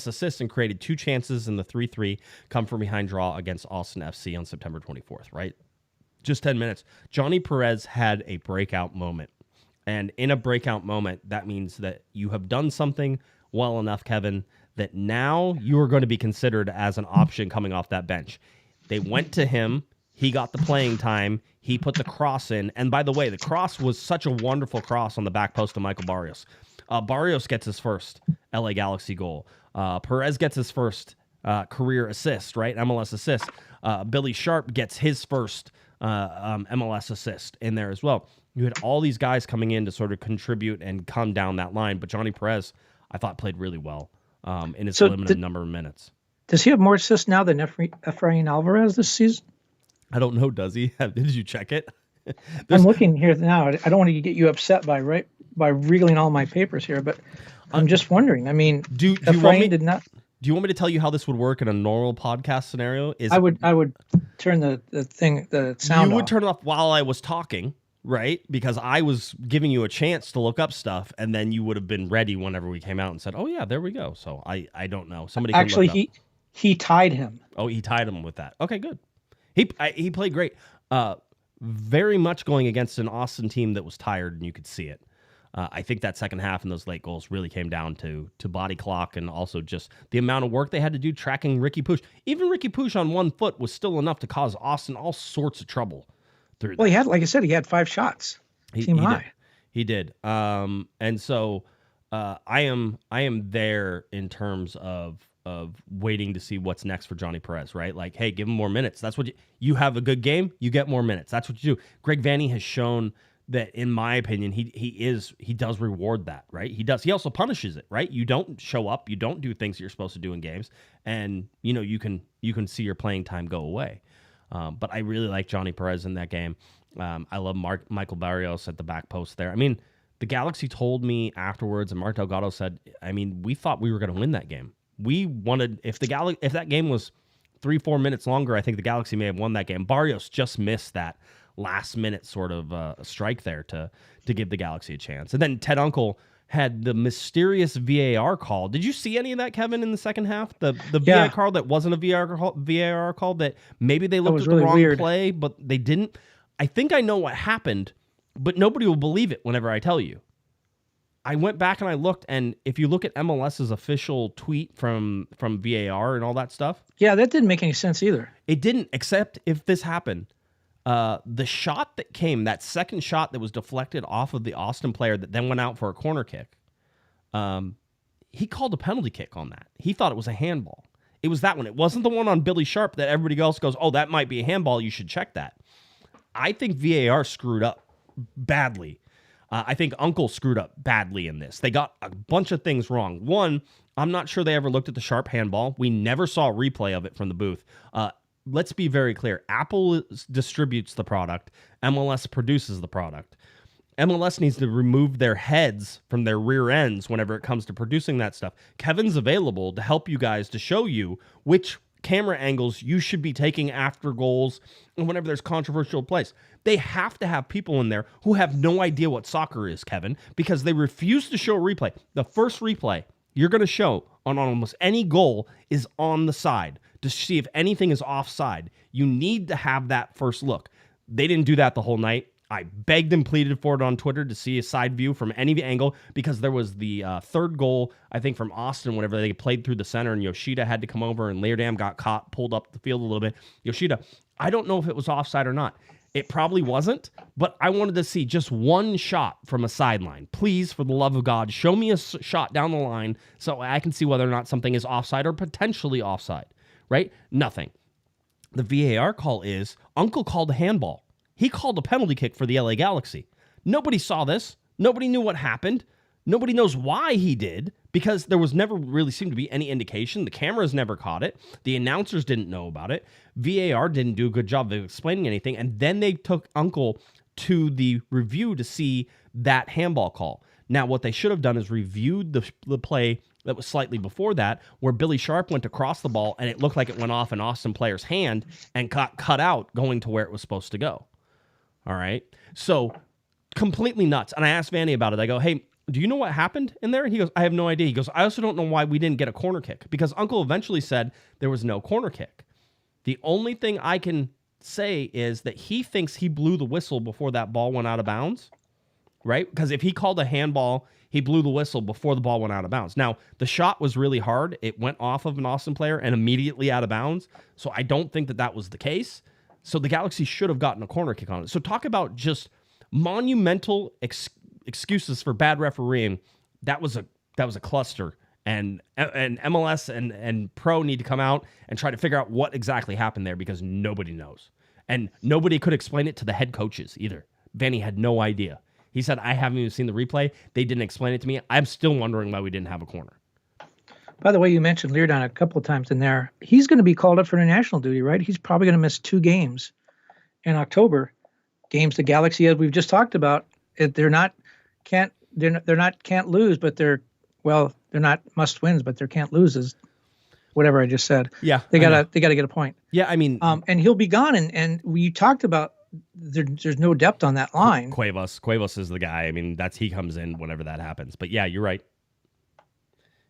assist and created 2 chances in the 3-3 come-from-behind draw against Austin FC on September 24th, right? Just 10 minutes. Johnny Perez had a breakout moment. And in a breakout moment, that means that you have done something well enough, Kevin, that now you are going to be considered as an option coming off that bench. They went to him. He got the playing time. He put the cross in. And by the way, the cross was such a wonderful cross on the back post of Michael Barrios. Barrios gets his first LA Galaxy goal. Perez gets his first career assist, right? MLS assist. Billy Sharp gets his first MLS assist in there as well. You had all these guys coming in to sort of contribute and come down that line. But Johnny Perez, I thought, played really well in its limited number of minutes. Does he have more assists now than Efrain Alvarez this season? I don't know. Does he? Did you check it? I'm looking here now. I don't want to get you upset by reeling all my papers here, but I'm just wondering. Efrain did not. Do you want me to tell you how this would work in a normal podcast scenario? I would turn the sound. You would turn it off while I was talking, right? Because I was giving you a chance to look up stuff, and then you would have been ready whenever we came out and said, "Oh yeah, there we go." So I don't know. Somebody can actually look it up. he tied him. Oh, he tied him with that. Okay, good. He played great. Very much going against an Austin team that was tired, and you could see it. I think that second half and those late goals really came down to body clock and also just the amount of work they had to do tracking Ricky Puig. Even Ricky Puig on 1 foot was still enough to cause Austin all sorts of trouble. Well, he had, like I said, he had 5 shots. Team high. He did. And so I am there in terms of waiting to see what's next for Johnny Perez, right? Like, hey, give him more minutes. That's what you have a good game, you get more minutes. That's what you do. Greg Vanny has shown that, in my opinion, he does reward that, right? He does. He also punishes it, right? You don't show up, you don't do things that you're supposed to do in games, and you can see your playing time go away. But I really like Johnny Perez in that game. I love Michael Barrios at the back post there. The the Galaxy told me afterwards, and Mark Delgado said, I mean, we thought we were going to win that game. We wanted, if that game was 3-4 minutes longer, I think the Galaxy may have won that game. Barrios just missed that last minute sort of strike there to give the Galaxy a chance. And then Ted Uncle had the mysterious VAR call. Did you see any of that, Kevin, in the second half? The VAR call that wasn't a VAR call, that maybe they looked at the wrong play, but they didn't. I think I know what happened, but nobody will believe it whenever I tell you. I went back and I looked, and if you look at MLS's official tweet from VAR and all that stuff. Yeah, that didn't make any sense either. It didn't, except if this happened. The shot that came, that second shot that was deflected off of the Austin player that then went out for a corner kick, he called a penalty kick on that. He thought it was a handball. It was that one. It wasn't the one on Billy Sharp that everybody else goes, oh, that might be a handball. You should check that. I think VAR screwed up badly. I think Uncle screwed up badly in this. They got a bunch of things wrong. One, I'm not sure they ever looked at the Sharp handball. We never saw a replay of it from the booth. Let's be very clear. Apple distributes the product. MLS produces the product. MLS needs to remove their heads from their rear ends whenever it comes to producing that stuff. Kevin's available to help you guys, to show you which camera angles you should be taking after goals and whenever there's controversial plays. They have to have people in there who have no idea what soccer is, Kevin, because they refuse to show a replay. The first replay you're going to show on almost any goal is on the side to see if anything is offside. You need to have that first look. They didn't do that the whole night. I begged and pleaded for it on Twitter to see a side view from any angle, because there was the third goal, I think, from Austin, whenever they played through the center and Yoshida had to come over and Leerdam got caught, pulled up the field a little bit. Yoshida, I don't know if it was offside or not. It probably wasn't, but I wanted to see just one shot from a sideline. Please, for the love of God, show me a shot down the line so I can see whether or not something is offside or potentially offside, right? Nothing. The VAR call is, Uncle called a handball. He called a penalty kick for the LA Galaxy. Nobody saw this. Nobody knew what happened. Nobody knows why he did, because there was never really seemed to be any indication. The cameras never caught it. The announcers didn't know about it. VAR didn't do a good job of explaining anything. And then they took Uncle to the review to see that handball call. Now, what they should have done is reviewed the play that was slightly before that, where Billy Sharp went to cross the ball, and it looked like it went off an Austin player's hand and got cut out going to where it was supposed to go. All right. So completely nuts. And I asked Vanny about it. I go, hey, do you know what happened in there? And he goes, I have no idea. He goes, I also don't know why we didn't get a corner kick, because Uncle eventually said there was no corner kick. The only thing I can say is that he thinks he blew the whistle before that ball went out of bounds, right? Because if he called a handball, he blew the whistle before the ball went out of bounds. Now, the shot was really hard. It went off of an Austin player and immediately out of bounds. So I don't think that was the case. So the Galaxy should have gotten a corner kick on it. So talk about just monumental excuses for bad refereeing. That was a cluster, and MLS and Pro need to come out and try to figure out what exactly happened there, because nobody knows, and nobody could explain it to the head coaches either. Vanny had no idea. He said, I haven't even seen the replay. They didn't explain it to me. I'm still wondering why we didn't have a corner. By the way, you mentioned Leerdam a couple of times in there. He's going to be called up for international duty, right? He's probably going to miss 2 games in October. Games the Galaxy, as we've just talked about, they're not can't lose, but they're not must wins, but they're can't loses. Whatever I just said. Yeah, they gotta get a point. Yeah, I mean, and he'll be gone. And we talked about there's no depth on that line. Cuevas is the guy. I mean, he comes in whenever that happens. But yeah, you're right.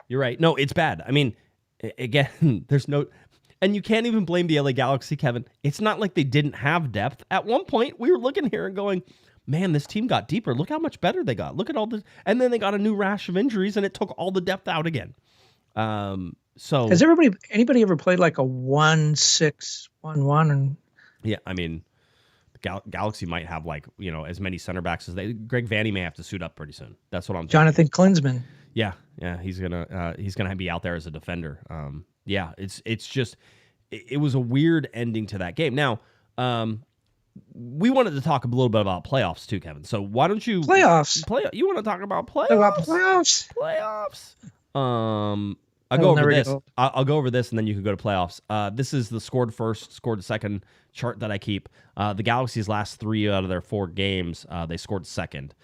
You're right. No, it's bad. I mean, again, there's no... And you can't even blame the LA Galaxy, Kevin. It's not like they didn't have depth. At one point, we were looking here and going, man, this team got deeper. Look how much better they got. Look at all this. And then they got a new rash of injuries, and it took all the depth out again. So has anybody ever played like a 1-6-1-1? And yeah, I mean, Galaxy might have as many center backs as they. Greg Vanny may have to suit up pretty soon. That's what I'm thinking. Jonathan Klinsmann. Yeah, he's gonna be out there as a defender. Yeah, it's just it was a weird ending to that game. Now, we wanted to talk a little bit about playoffs too, Kevin. So why don't you playoffs? You want to talk about playoffs? Playoffs. I'll go over this. I'll go over this, and then you can go to playoffs. This is the scored first, scored second chart that I keep. The Galaxy's last 3 out of their 4 games, they scored second.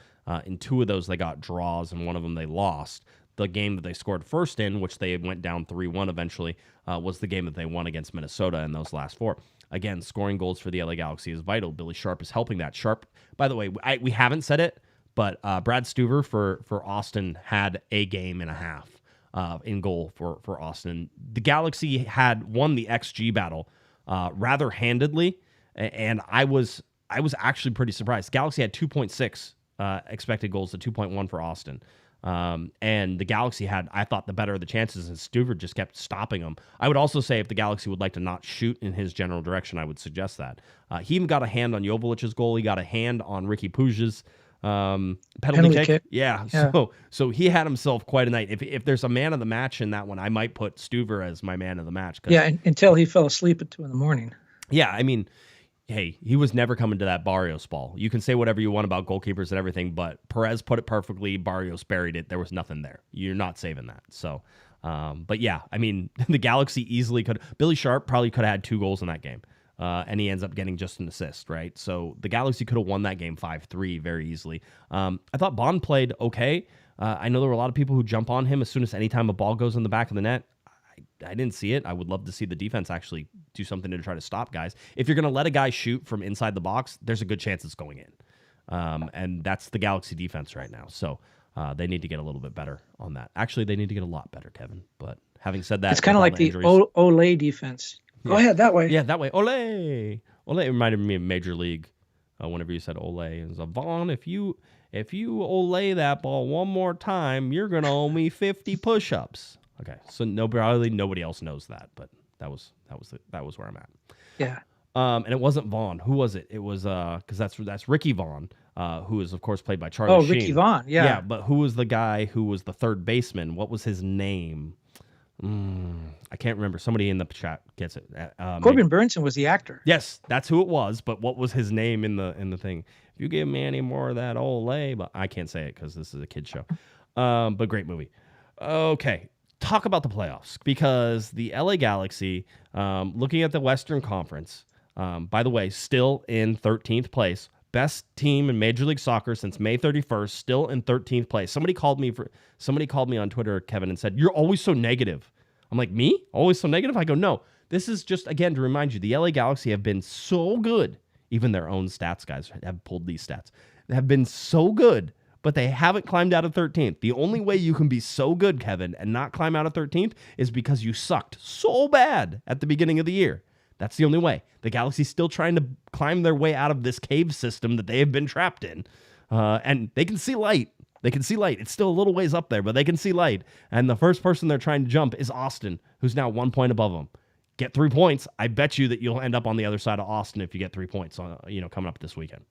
In 2 of those, they got draws, and 1 of them they lost. The game that they scored first in, which they went down 3-1 eventually, was the game that they won against Minnesota in those last 4. Again, scoring goals for the LA Galaxy is vital. Billy Sharp is helping that. Sharp, by the way, we haven't said it, but Brad Stuver for Austin had a game and a half in goal for Austin. The Galaxy had won the XG battle rather handedly, and I was actually pretty surprised. Galaxy had 2.6 expected goals to 2.1 for Austin. And the Galaxy had, I thought, the better of the chances, and Stuver just kept stopping them. I would also say if the Galaxy would like to not shoot in his general direction, I would suggest that. He even got a hand on Jovelic's goal. He got a hand on Ricky Puja's penalty kick. Yeah. So he had himself quite a night. If there's a man of the match in that one, I might put Stuver as my man of the match. Yeah, until he fell asleep at 2 a.m. Yeah, I mean, hey, he was never coming to that Barrios ball. You can say whatever you want about goalkeepers and everything, but Perez put it perfectly. Barrios buried it. There was nothing there. You're not saving that. So, but yeah, I mean, the Galaxy easily could. Billy Sharp probably could have had 2 goals in that game, and he ends up getting just an assist, right? So the Galaxy could have won that game 5-3 very easily. I thought Bond played okay. I know there were a lot of people who jump on him as soon as any time a ball goes in the back of the net. I didn't see it. I would love to see the defense actually do something to try to stop guys. If you're going to let a guy shoot from inside the box, there's a good chance it's going in. And that's the Galaxy defense right now. So they need to get a little bit better on that. Actually, they need to get a lot better, Kevin. But having said that, it's kind of like the Ole defense. Go ahead that way. Yeah, that way. Ole. It reminded me of Major League whenever you said Ole. It was Vaughn, if you Ole that ball one more time, you're going to owe me 50 push-ups. Okay, so nobody else knows that, but that was where I'm at. Yeah. And it wasn't Vaughn. Who was it? It was because that's Ricky Vaughn, who is of course played by Charlie Sheen. Ricky Vaughn. Yeah. Yeah, but who was the guy who was the third baseman? What was his name? I can't remember. Somebody in the chat gets it. Corbin Burnson was the actor. Yes, that's who it was. But what was his name in the thing? If you give me any more of that Ole, but I can't say it because this is a kid show. But great movie. Okay. Talk about the playoffs, because the LA Galaxy, looking at the Western Conference, by the way, still in 13th place, best team in Major League Soccer since May 31st, still in 13th place. Somebody called me on Twitter, Kevin, and said, "You're always so negative." I'm like, "Me? Always so negative?" I go, "No, this is just, again, to remind you, the LA Galaxy have been so good. Even their own stats guys have pulled these stats. They have been so good, but they haven't climbed out of 13th. The only way you can be so good, Kevin, and not climb out of 13th is because you sucked so bad at the beginning of the year. That's the only way. The Galaxy's still trying to climb their way out of this cave system that they have been trapped in. And they can see light. It's still a little ways up there, but they can see light. And the first person they're trying to jump is Austin, who's now 1 point above them. Get 3 points. I bet you that you'll end up on the other side of Austin if you get 3 points coming up this weekend.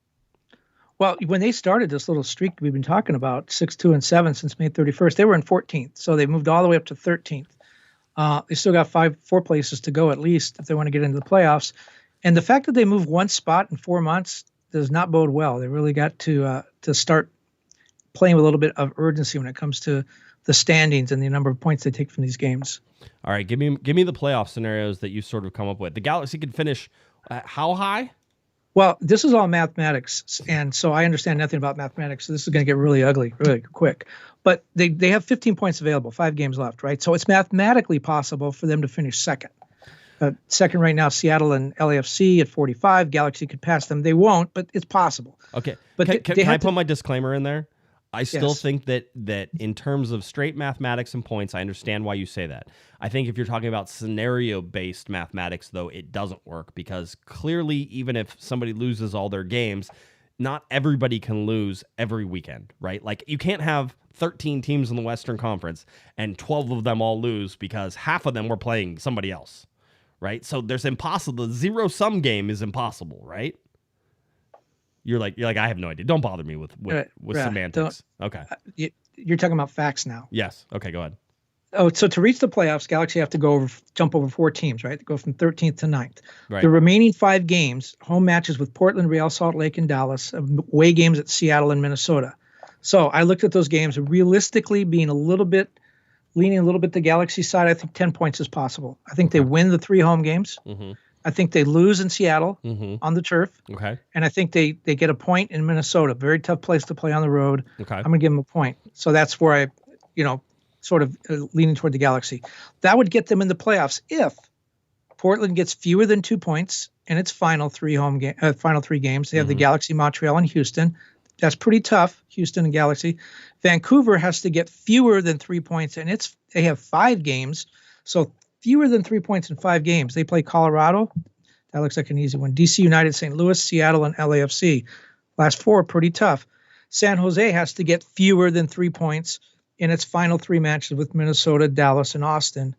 Well, when they started this little streak we've been talking about, 6-2-7 since May 31st, they were in 14th. So they moved all the way up to 13th. They still got 4 places to go at least if they want to get into the playoffs. And the fact that they moved 1 spot in 4 months does not bode well. They really got to start playing with a little bit of urgency when it comes to the standings and the number of points they take from these games. All right, give me the playoff scenarios that you sort of come up with. The Galaxy could finish how high? Well, this is all mathematics, and so I understand nothing about mathematics, so this is going to get really ugly really quick. But they have 15 points available, 5 games left, right? So it's mathematically possible for them to finish second. Second right now, Seattle and LAFC at 45. Galaxy could pass them. They won't, but it's possible. Okay. But can I put my disclaimer in there? I still think that in terms of straight mathematics and points, I understand why you say that. I think if you're talking about scenario-based mathematics, though, it doesn't work, because clearly, even if somebody loses all their games, not everybody can lose every weekend, right? Like, you can't have 13 teams in the Western Conference and 12 of them all lose because half of them were playing somebody else, right? So there's impossible. The zero-sum game is impossible, right? You're like, I have no idea. Don't bother me with semantics. Okay. You're talking about facts now. Yes. Okay, go ahead. Oh, so to reach the playoffs, Galaxy have to jump over 4 teams, right? They go from 13th to 9th. Right. The remaining 5 games, home matches with Portland, Real Salt Lake, and Dallas, away games at Seattle and Minnesota. So I looked at those games, realistically leaning a little bit the Galaxy side. I think 10 points is possible. I think they win the 3 home games. Mm-hmm. I think they lose in Seattle on the turf. Okay. And I think they get a point in Minnesota. Very tough place to play on the road. Okay. I'm going to give them a point. So that's where I, sort of leaning toward the Galaxy. That would get them in the playoffs if Portland gets fewer than 2 points in its final three games. They have the Galaxy, Montreal, and Houston. That's pretty tough, Houston and Galaxy. Vancouver has to get fewer than 3 points, and they have 5 games. So fewer than 3 points in 5 games. They play Colorado. That looks like an easy one. DC United, St. Louis, Seattle, and LAFC. Last 4 are pretty tough. San Jose has to get fewer than 3 points in its final 3 matches with Minnesota, Dallas, and Austin.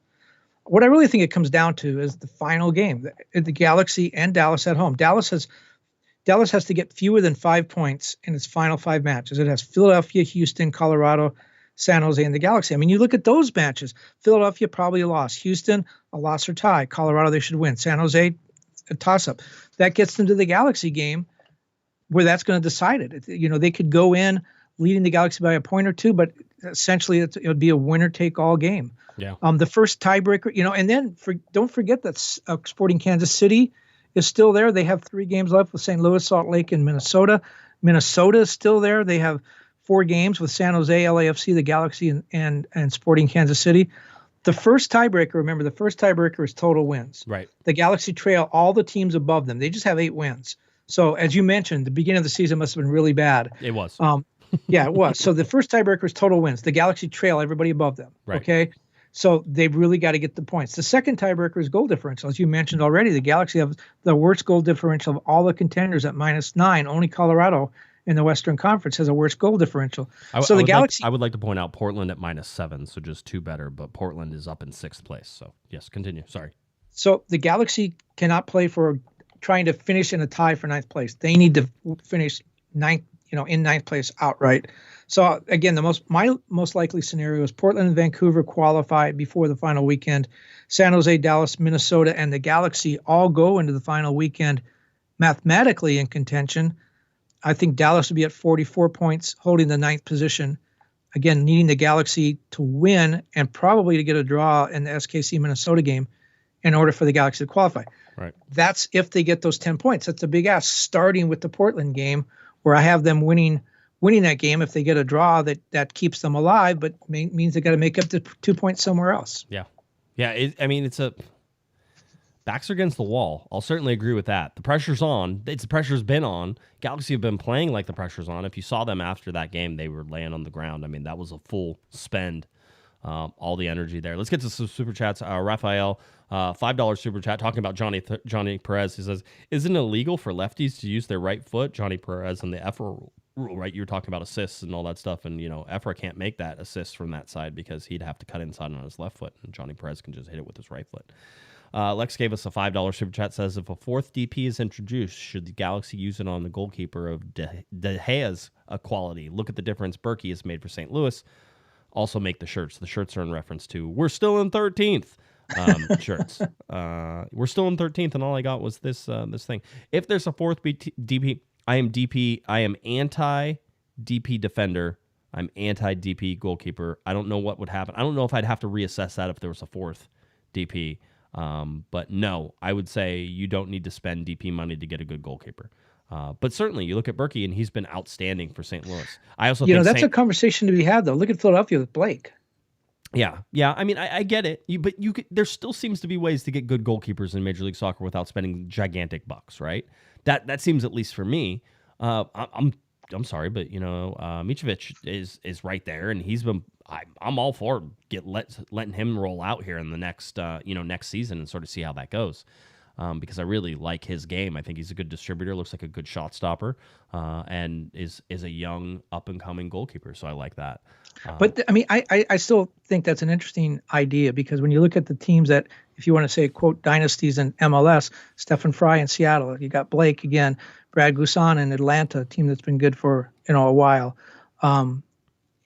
What I really think it comes down to is the final game, the Galaxy and Dallas at home. Dallas has to get fewer than 5 points in its final 5 matches. It has Philadelphia, Houston, Colorado, San Jose, and the Galaxy. I mean, you look at those matches. Philadelphia, probably a loss. Houston, a loss or tie. Colorado, they should win. San Jose, a toss-up. That gets them to the Galaxy game where that's going to decide it. They could go in leading the Galaxy by a point or 2, but essentially it would be a winner-take-all game. Yeah. The first tiebreaker, and then don't forget that Sporting Kansas City is still there. They have 3 games left with St. Louis, Salt Lake, and Minnesota. Minnesota is still there. They have 4 games with San Jose, LAFC, the Galaxy, and Sporting Kansas City. The first tiebreaker is total wins. Right. The Galaxy trail all the teams above them. They just have 8 wins. So as you mentioned, the beginning of the season must have been really bad. It was. Yeah, it was. So the first tiebreaker is total wins. The Galaxy trail everybody above them. Right. Okay. So they've really got to get the points. The second tiebreaker is goal differential. As you mentioned already, the Galaxy have the worst goal differential of all the contenders at -9. Only Colorado in the Western Conference has a worse goal differential. I would like to point out Portland at -7, so just 2 better, but Portland is up in 6th place. So yes, continue. Sorry. So the Galaxy cannot play for trying to finish in a tie for 9th place. They need to finish in 9th place outright. So again, my most likely scenario is Portland and Vancouver qualify before the final weekend. San Jose, Dallas, Minnesota, and the Galaxy all go into the final weekend mathematically in contention. I think Dallas would be at 44 points, holding the 9th position. Again, needing the Galaxy to win and probably to get a draw in the SKC Minnesota game in order for the Galaxy to qualify. Right. That's if they get those 10 points. That's a big ask, starting with the Portland game, where I have them winning that game. If they get a draw, that keeps them alive, but means they got to make up the 2 points somewhere else. Yeah. Yeah. It's a backs against the wall. I'll certainly agree with that. The pressure's on. The pressure's been on. Galaxy have been playing like the pressure's on. If you saw them after that game, they were laying on the ground. I mean, that was a full spend. All the energy there. Let's get to some super chats. Raphael, $5 super chat talking about Johnny Perez. He says, "Isn't it illegal for lefties to use their right foot?" Johnny Perez and the Efra rule, right? You were talking about assists and all that stuff, and Efra can't make that assist from that side because he'd have to cut inside on his left foot, and Johnny Perez can just hit it with his right foot. Lex gave us a $5 super chat. Says, "If a 4th DP is introduced, should the Galaxy use it on the goalkeeper of De Gea's quality? Look at the difference Berkey has made for St. Louis. Also make the shirts. The shirts are in reference to we're still in 13th shirts. We're still in 13th, and all I got was this thing. If there's a 4th DP, I am anti-DP defender. I'm anti-DP goalkeeper. I don't know what would happen. I don't know if I'd have to reassess that if there was a 4th DP. But no, I would say you don't need to spend DP money to get a good goalkeeper. But certainly, you look at Berkey, and he's been outstanding for St. Louis. I also think that's a conversation to be had, though. Look at Philadelphia with Blake. Yeah. I mean, I get it, but there still seems to be ways to get good goalkeepers in Major League Soccer without spending gigantic bucks, right? That seems, at least for me. I'm sorry, but Mitrovic is right there, and he's been. I'm all for letting him roll out here in the next season and sort of see how that goes. Because I really like his game. I think he's a good distributor, looks like a good shot stopper, and is a young up-and-coming goalkeeper, so I like that. But, I mean, I still think that's an interesting idea, because when you look at the teams that, if you want to say, quote, dynasties in MLS, Stephen Fry in Seattle, you got Blake again, Brad Guesman in Atlanta, a team that's been good for a while.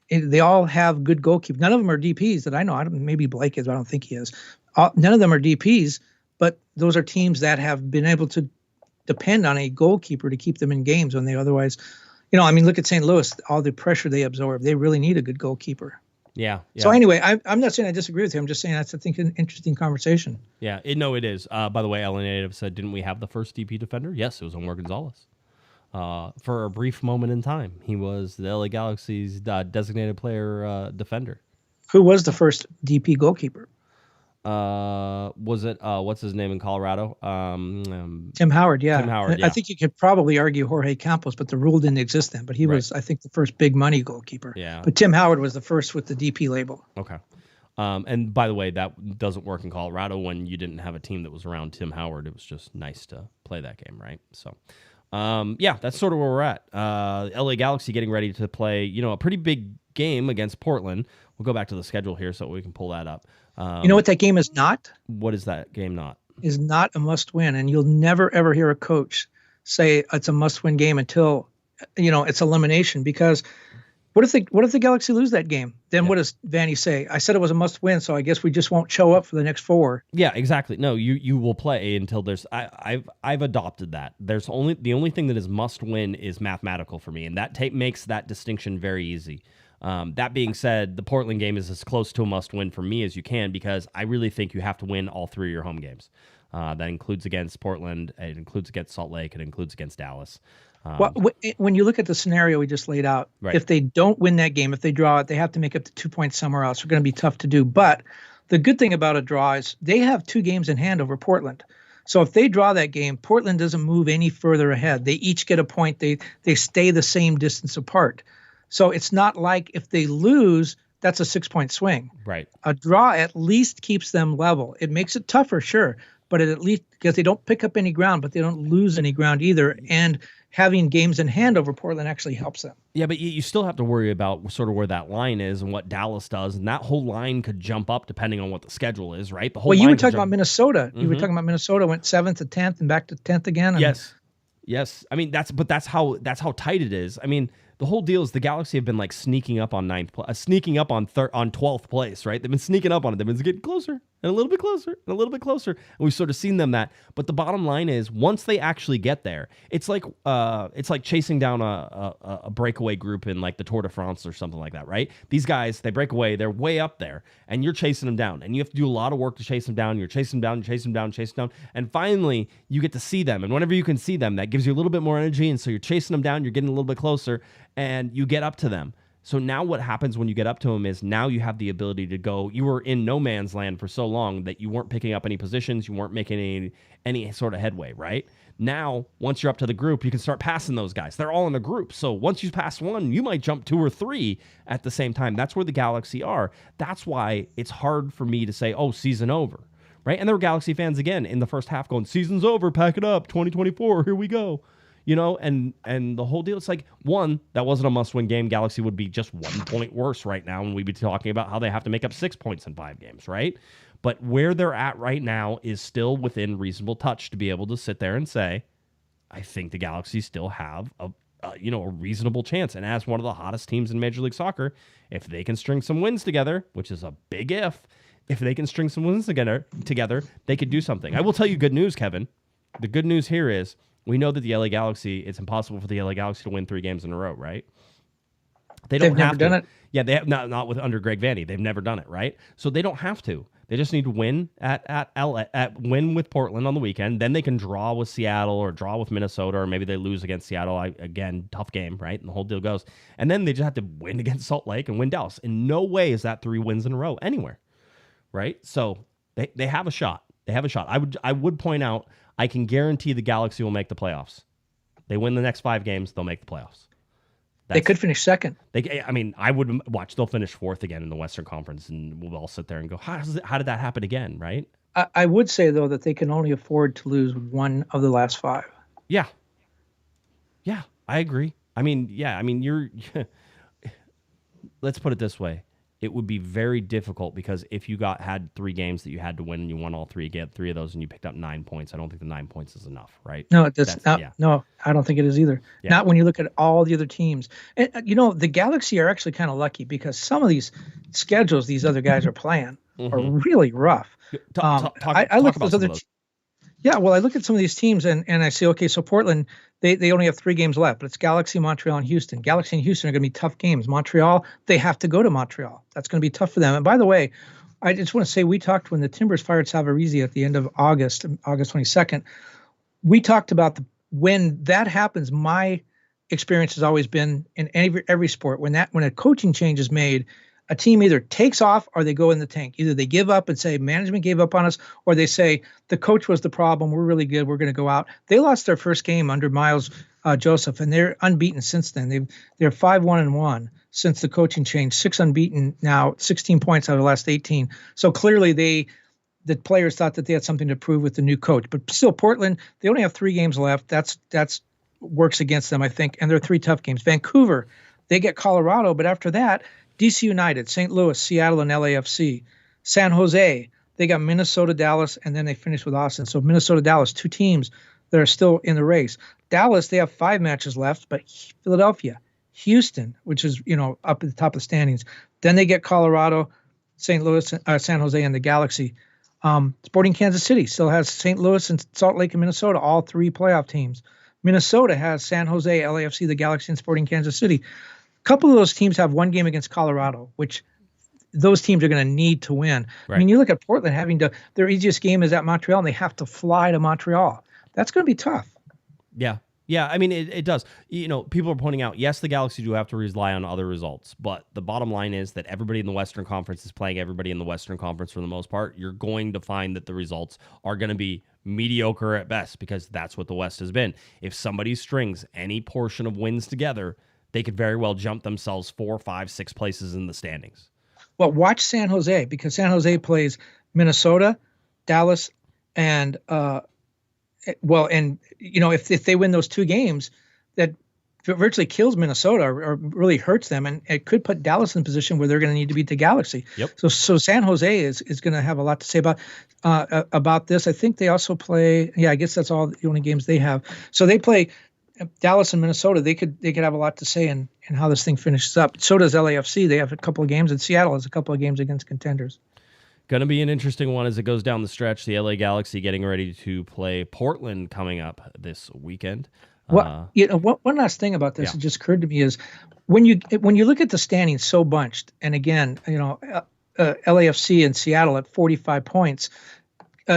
They all have good goalkeepers. None of them are DPs that I know. Maybe Blake is, but I don't think he is. None of them are DPs. But those are teams that have been able to depend on a goalkeeper to keep them in games when they otherwise, look at St. Louis, all the pressure they absorb. They really need a good goalkeeper. Yeah. So anyway, I'm not saying I disagree with you. I'm just saying that's, I think, an interesting conversation. Yeah. It is. By the way, LA Native said, didn't we have the first DP defender? Yes, it was Omar Gonzalez. For a brief moment in time, he was the LA Galaxy's designated player defender. Who was the first DP goalkeeper? Was it what's his name in Colorado? Tim Howard. Yeah. Tim Howard. Yeah. I think you could probably argue Jorge Campos, but the rule didn't exist then. But he was, I think, the first big money goalkeeper. Yeah. But Tim Howard was the first with the DP label. Okay. And by the way, that doesn't work in Colorado when you didn't have a team that was around Tim Howard. It was just nice to play that game, right? So, yeah, that's sort of where we're at. LA Galaxy getting ready to play, a pretty big game against Portland. We'll go back to the schedule here so we can pull that up. You know what that game is not? What is that game not? Is not a must-win, and you'll never ever hear a coach say it's a must-win game until it's elimination. Because what if the Galaxy lose that game? Then what does Vanny say? I said it was a must-win, so I guess we just won't show up for the next 4. Yeah, exactly. No, you will play until there's. I've adopted that. The only thing that is must-win is mathematical for me, and that makes that distinction very easy. That being said, the Portland game is as close to a must-win for me as you can, because I really think you have to win all 3 of your home games. That includes against Portland, it includes against Salt Lake, it includes against Dallas. Well, when you look at the scenario we just laid out, if they don't win that game, if they draw it, they have to make up the 2 points somewhere else. It's going to be tough to do. But the good thing about a draw is they have 2 games in hand over Portland. So if they draw that game, Portland doesn't move any further ahead. They each get a point. They stay the same distance apart. So it's not like if they lose, that's a 6-point swing. Right. A draw at least keeps them level. It makes it tougher, sure, but it at least, because they don't pick up any ground, but they don't lose any ground either. And having games in hand over Portland actually helps them. Yeah, but you still have to worry about sort of where that line is and what Dallas does, and that whole line could jump up depending on what the schedule is, right? The whole. Well, you were talking about Minnesota. Mm-hmm. You were talking about Minnesota went 7th to 10th and back to 10th again. Yes. I mean that's how tight it is. I mean, the whole deal is the Galaxy have been like sneaking up on 12th place, right? They've been sneaking up on it. They've been getting closer and a little bit closer and a little bit closer, and we've sort of seen them that. But the bottom line is, once they actually get there, it's like chasing down a breakaway group in like the Tour de France or something like that, right? These guys, they break away, they're way up there, and you're chasing them down, and you have to do a lot of work to chase them down. You're chasing them down, chasing them down, chasing them down, and finally you get to see them. And whenever you can see them, that gives you a little bit more energy, and so you're chasing them down, you're getting a little bit closer, and you get up to them. So now what happens when you get up to them is now you have the ability to go. You were in no man's land for so long that you weren't picking up any positions. You weren't making any sort of headway, right? Now, once you're up to the group, you can start passing those guys. They're all in a group. So once you pass one, you might jump 2 or 3 at the same time. That's where the Galaxy are. That's why it's hard for me to say, oh, season over, right? And there were Galaxy fans, again, in the first half going, season's over, pack it up, 2024, here we go. And the whole deal, it's like, one, that wasn't a must-win game. Galaxy would be just 1 point worse right now, and we'd be talking about how they have to make up 6 points in 5 games, right? But where they're at right now is still within reasonable touch to be able to sit there and say, I think the Galaxy still have a reasonable chance. And as one of the hottest teams in Major League Soccer, if they can string some wins together, which is a big if they can string some wins together, they could do something. I will tell you good news, Kevin. The good news here is, we know that the LA Galaxy, it's impossible for the LA Galaxy to win 3 games in a row, right? They've never done it. Yeah, they have not with under Greg Vanny. They've never done it, right? So they don't have to. They just need to win win with Portland on the weekend. Then they can draw with Seattle or draw with Minnesota, or maybe they lose against Seattle. Again, tough game, right? And the whole deal goes. And then they just have to win against Salt Lake and win Dallas. In no way is that 3 wins in a row anywhere, right? So they have a shot. They have a shot. I would point out, I can guarantee the Galaxy will make the playoffs. They win the next 5 games, they'll make the playoffs. They could finish second. I would watch. They'll finish 4th again in the Western Conference, and we'll all sit there and go, how did that happen again, right? I would say, though, that they can only afford to lose 1 of the last 5. Yeah, I agree. You're let's put it this way. It would be very difficult, because if you had 3 games that you had to win and you won all 3, get 3 of those, and you picked up 9 points, I don't think the 9 points is enough, right? No, No, I don't think it is either. Yeah. Not when you look at all the other teams. And the Galaxy are actually kind of lucky, because some of these schedules these other guys are playing are really rough. I look at those other. Yeah, well, I look at some of these teams and I say, okay, so Portland, they only have 3 games left, but it's Galaxy, Montreal, and Houston. Galaxy and Houston are going to be tough games. Montreal, they have to go to Montreal. That's going to be tough for them. And by the way, I just want to say we talked when the Timbers fired Savarese at the end of August 22nd. We talked about when that happens, my experience has always been in every sport, when a coaching change is made, a team either takes off or they go in the tank. Either they give up and say management gave up on us, or they say the coach was the problem. We're really good. We're going to go out. They lost their first game under Miles Joseph, and they're unbeaten since then. They're 5-1-1 since the coaching change. 6 unbeaten now, 16 points out of the last 18. So clearly the players thought that they had something to prove with the new coach. But still, Portland, they only have 3 games left. That's works against them, I think. And they're 3 tough games. Vancouver, they get Colorado, but after that, DC United, St. Louis, Seattle, and LAFC. San Jose, they got Minnesota, Dallas, and then they finish with Austin. So Minnesota, Dallas, 2 teams that are still in the race. Dallas, they have 5 matches left, but Philadelphia, Houston, which is, up at the top of the standings. Then they get Colorado, St. Louis, San Jose, and the Galaxy. Sporting Kansas City still has St. Louis and Salt Lake and Minnesota, all 3 playoff teams. Minnesota has San Jose, LAFC, the Galaxy, and Sporting Kansas City. A couple of those teams have 1 game against Colorado, which those teams are going to need to win. Right. I mean, you look at Portland their easiest game is at Montreal, and they have to fly to Montreal. That's going to be tough. Yeah. Yeah, I mean, it does. People are pointing out, yes, the Galaxy do have to rely on other results, but the bottom line is that everybody in the Western Conference is playing everybody in the Western Conference for the most part. You're going to find that the results are going to be mediocre at best, because that's what the West has been. If somebody strings any portion of wins together, they could very well jump themselves 4, 5, 6 places in the standings. Well, watch San Jose, because San Jose plays Minnesota, Dallas, and if they win those 2 games, that virtually kills Minnesota or really hurts them, and it could put Dallas in a position where they're going to need to beat the Galaxy. Yep. So San Jose is going to have a lot to say about this. I think they also play. Yeah, I guess that's all the only games they have. So they play Dallas and Minnesota. They could have a lot to say in how this thing finishes up. So does LAFC. They have a couple of games, and Seattle has a couple of games against contenders. Going to be an interesting one as it goes down the stretch. The LA Galaxy getting ready to play Portland coming up this weekend. One last thing about this that just occurred to me is when you look at the standings so bunched, and again, LAFC and Seattle at 45 points.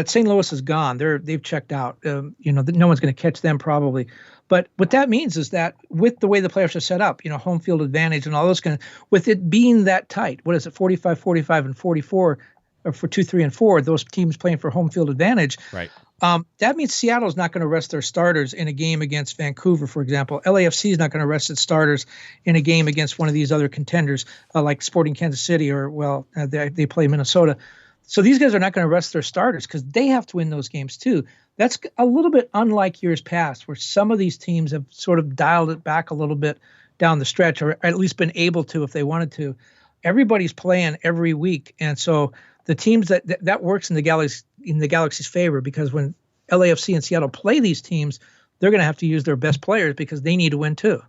St. Louis is gone. They've checked out. No one's going to catch them probably. But what that means is that with the way the playoffs are set up, home field advantage and all those with it being that tight, what is it, 45, 45, and 44, or for 2, 3, and 4, those teams playing for home field advantage. Right. That means Seattle's not going to rest their starters in a game against Vancouver, for example. LAFC is not going to rest its starters in a game against one of these other contenders like Sporting Kansas City they play Minnesota. So these guys are not going to rest their starters because they have to win those games too. That's a little bit unlike years past, where some of these teams have sort of dialed it back a little bit down the stretch, or at least been able to if they wanted to. Everybody's playing every week, and so the teams that works in the Galaxy's favor, because when LAFC and Seattle play these teams, they're going to have to use their best players because they need to win too.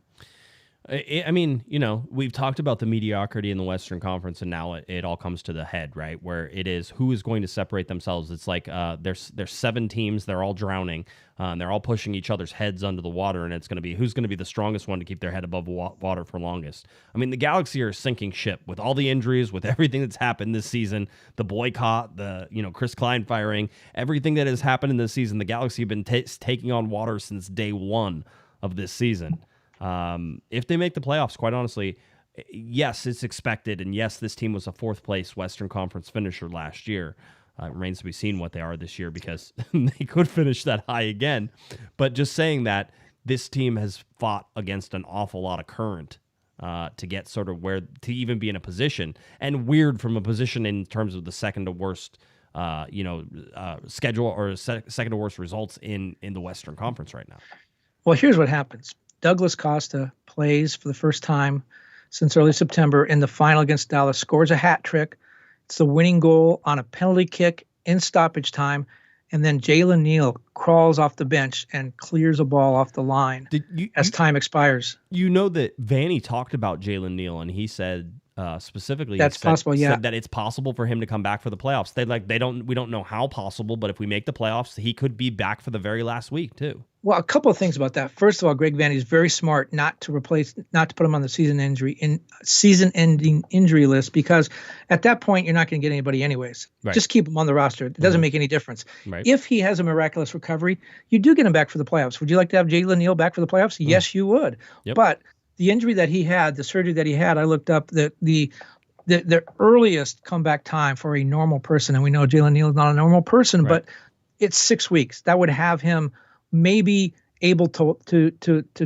I mean, we've talked about the mediocrity in the Western Conference, and now it all comes to the head, right? Where it is who is going to separate themselves. It's like there's 7 teams, they're all drowning, and they're all pushing each other's heads under the water, and it's going to be who's going to be the strongest one to keep their head above water for longest. I mean, the Galaxy are a sinking ship with all the injuries, with everything that's happened this season, the boycott, the Chris Klein firing, everything that has happened in this season. The Galaxy have been taking on water since day 1 of this season. If they make the playoffs, quite honestly, yes, it's expected. And yes, this team was a 4th place Western Conference finisher last year. It remains to be seen what they are this year, because they could finish that high again. But just saying that, this team has fought against an awful lot of current to get sort of where to even be in a position, and weird from a position in terms of the second to worst schedule, or second to worst results in the Western Conference right now. Well, here's what happens. Douglas Costa plays for the first time since early September in the final against Dallas, scores a hat trick. It's the winning goal on a penalty kick in stoppage time. And then Jalen Neal crawls off the bench and clears a ball off the line as time expires. You know that Vanny talked about Jalen Neal, and he said specifically That's possible. Yeah, said that it's possible for him to come back for the playoffs. We don't know how possible, but if we make the playoffs, he could be back for the very last week too. Well, a couple of things about that. First of all, Greg Vanny is very smart not to put him on the season-ending injury list, because at that point you're not going to get anybody anyways. Right. Just keep him on the roster. It doesn't make any difference. Right. If he has a miraculous recovery, you do get him back for the playoffs. Would you like to have Jalen Neal back for the playoffs? Yes, you would. Yep. But the injury that he had, the surgery that he had, I looked up the earliest comeback time for a normal person, and we know Jalen Neal is not a normal person, right. but it's 6 weeks. That would have him maybe able to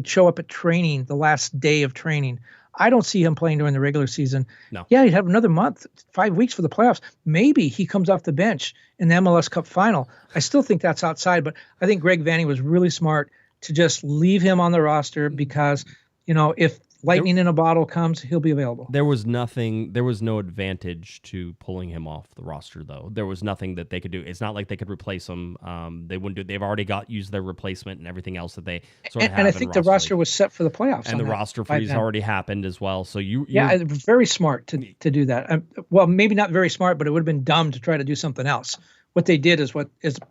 show up at training, the last day of training. I don't see him playing during the regular season. No. Yeah, he'd have another month, 5 weeks for the playoffs. Maybe he comes off the bench in the MLS Cup final. I still think that's outside, but I think Greg Vanny was really smart to just leave him on the roster, because, if lightning in a bottle comes, he'll be available. There was no advantage to pulling him off the roster, though. There was nothing that they could do. It's not like they could replace him. They wouldn't do. They've already used their replacement and everything else that they sort of have. And I think the roster was set for the playoffs. And the roster freeze already happened as well. So it was very smart to do that. Well, maybe not very smart, but it would have been dumb to try to do something else. What they did is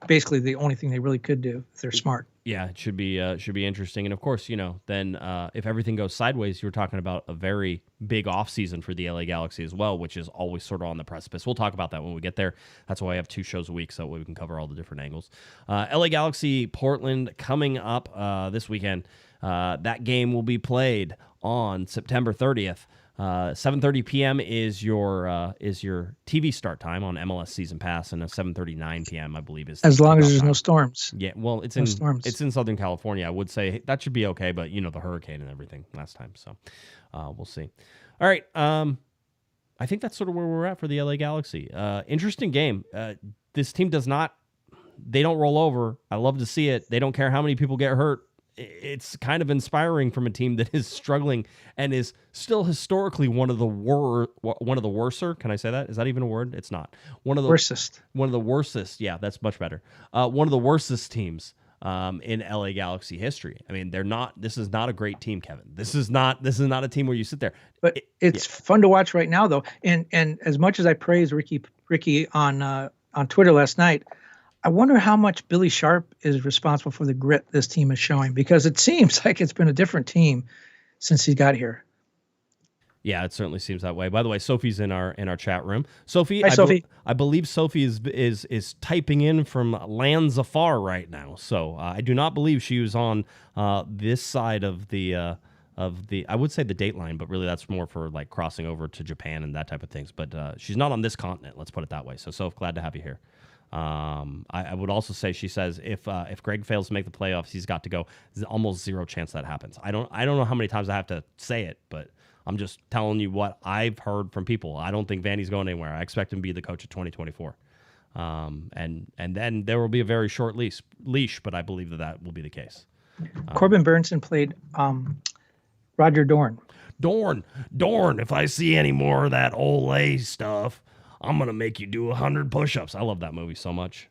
basically the only thing they really could do if they're smart. Yeah, it should be interesting. And of course, then if everything goes sideways, you were talking about a very big offseason for the LA Galaxy as well, which is always sort of on the precipice. We'll talk about that when we get there. That's why I have 2 shows a week, so that way we can cover all the different angles. LA Galaxy Portland coming up this weekend. That game will be played on September 30th. 7:30 p.m. is your TV start time on MLS Season Pass, and a 7:39 p.m. I believe is as long as there's no storms. Yeah, well, it's in Southern California. I would say that should be okay, but the hurricane and everything last time, so we'll see. All right, I think that's sort of where we're at for the LA Galaxy. Interesting game. This team they don't roll over. I love to see it. They don't care how many people get hurt. It's kind of inspiring from a team that is struggling and is still historically one of the worser. Can I say that? Is that even a word? It's not. One of the worstest. Yeah, that's much better. One of the worstest teams in LA Galaxy history. I mean, this is not a great team, Kevin. This is not a team where you sit there. But it's fun to watch right now, though. And as much as I praised Ricky on Twitter last night, I wonder how much Billy Sharp is responsible for the grit this team is showing, because it seems like it's been a different team since he got here. Yeah, it certainly seems that way. By the way, Sophie's in our chat room. Sophie, hi, Sophie. I believe Sophie is typing in from lands afar right now. So I do not believe she was on this side of the I would say the date line, but really that's more for like crossing over to Japan and that type of things. But she's not on this continent. Let's put it that way. So Soph, glad to have you here. I would also say, she says, if Greg fails to make the playoffs, he's got to go. There's almost zero chance that happens. I don't know how many times I have to say it, but I'm just telling you what I've heard from people. I don't think Vanny's going anywhere. I expect him to be the coach of 2024. And then there will be a very short leash, but I believe that will be the case. Corbin Burnson played Roger Dorn. Dorn, if I see any more of that Olay stuff, I'm going to make you do 100 push-ups. I love that movie so much.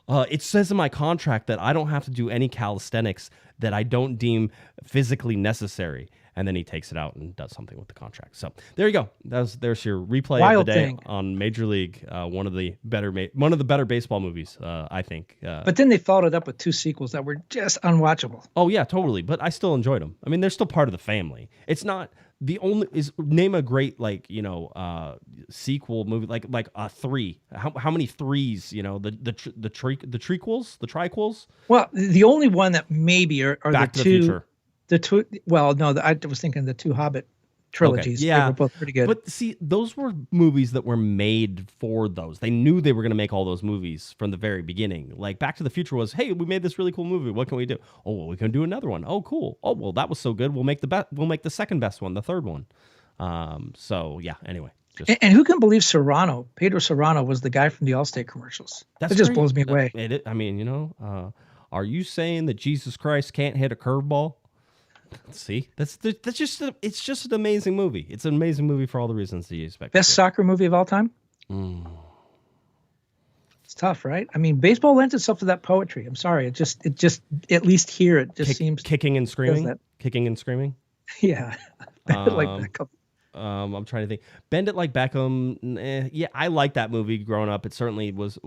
It says in my contract that I don't have to do any calisthenics that I don't deem physically necessary. And then he takes it out and does something with the contract. So there you go. There's your replay of the day on Major League. One of the better baseball movies, I think. But then they followed it up with 2 sequels that were just unwatchable. Oh yeah, totally. But I still enjoyed them. I mean, they're still part of the family. It's not the only name a great sequel movie like a 3. How many 3s? The triquels. Well, the only one that maybe are Back the to 2. the Future. The 2. Well, no, I was thinking the 2 Hobbit trilogies. Okay. Yeah, they were both pretty good. But see, those were movies that were made for those. They knew they were going to make all those movies from the very beginning. Like Back to the Future was, hey, we made this really cool movie. What can we do? Oh, well, we can do another one. Oh, cool. Oh, well, that was so good. We'll make the second best one, the third one. So yeah. Anyway. And who can believe Pedro Serrano was the guy from the Allstate commercials? That just blows me away. Are you saying that Jesus Christ can't hit a curveball? See, it's just an amazing movie. It's an amazing movie for all the reasons that you expect. Best soccer movie of all time? It's tough, right? I mean, baseball lends itself to that poetry. I'm sorry. It just at least here it just seems kicking and screaming. Kicking and screaming. Yeah. Like that couple. I'm trying to think. Bend It Like Beckham. Yeah, I liked that movie growing up. It certainly was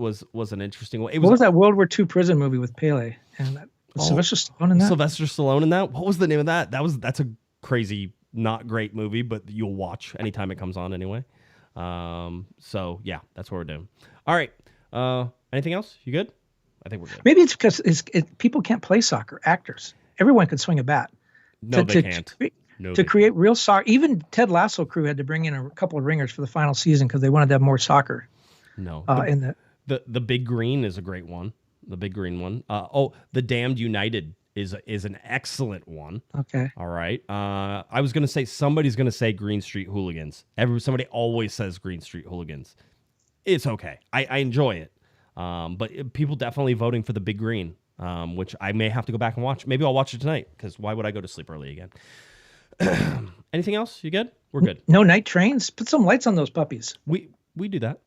an interesting one. What was that World War II prison movie with Pele? And was Sylvester Stallone in that? Sylvester Stallone in that? What was the name of that? That's a crazy, not great movie, but you'll watch anytime it comes on anyway. So yeah, that's what we're doing. All right. Anything else? You good? I think we're good. Maybe it's because people can't play soccer. Actors, everyone can swing a bat. No, they can't. To create real soccer, even Ted Lasso crew had to bring in a couple of ringers for the final season because they wanted to have more soccer. No, in the Big Green is a great one. The Big Green one. The Damned United is an excellent one. Okay. All right. I was gonna say somebody's gonna say Green Street Hooligans. Somebody always says Green Street Hooligans. It's okay. I enjoy it. But people definitely voting for the Big Green, which I may have to go back and watch. Maybe I'll watch it tonight because why would I go to sleep early again? Anything else? You good? We're good. No night trains. Put some lights on those puppies. We do that.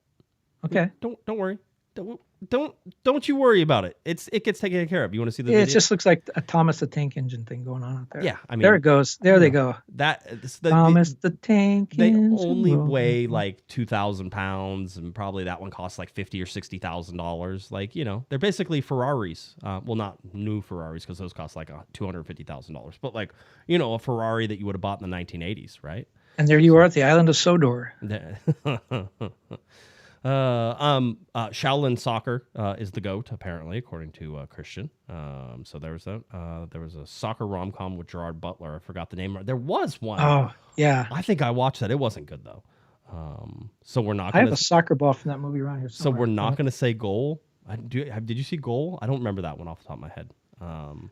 Okay. Don't worry. Don't you worry about it. It gets taken care of. You want to see the video? It just looks like a Thomas the Tank Engine thing going on out there. Yeah, I mean, there it goes. There they go. Thomas the Tank Engine. They only weigh like 2,000 pounds, and probably that one costs like $50,000 or $60,000. Like, they're basically Ferraris. Well, not new Ferraris because those cost like $250,000, but like a Ferrari that you would have bought in the 1980s, right? And there you are at the island of Sodor. Shaolin soccer is the GOAT, apparently, according to Christian. So there was that. There was a soccer rom-com with Gerard Butler. I forgot the name. There was one. Oh, yeah. I think I watched that. It wasn't good, though. So we're not I have a soccer ball from that movie around here somewhere. So we're not going to say Goal. Did you see Goal? I don't remember that one off the top of my head.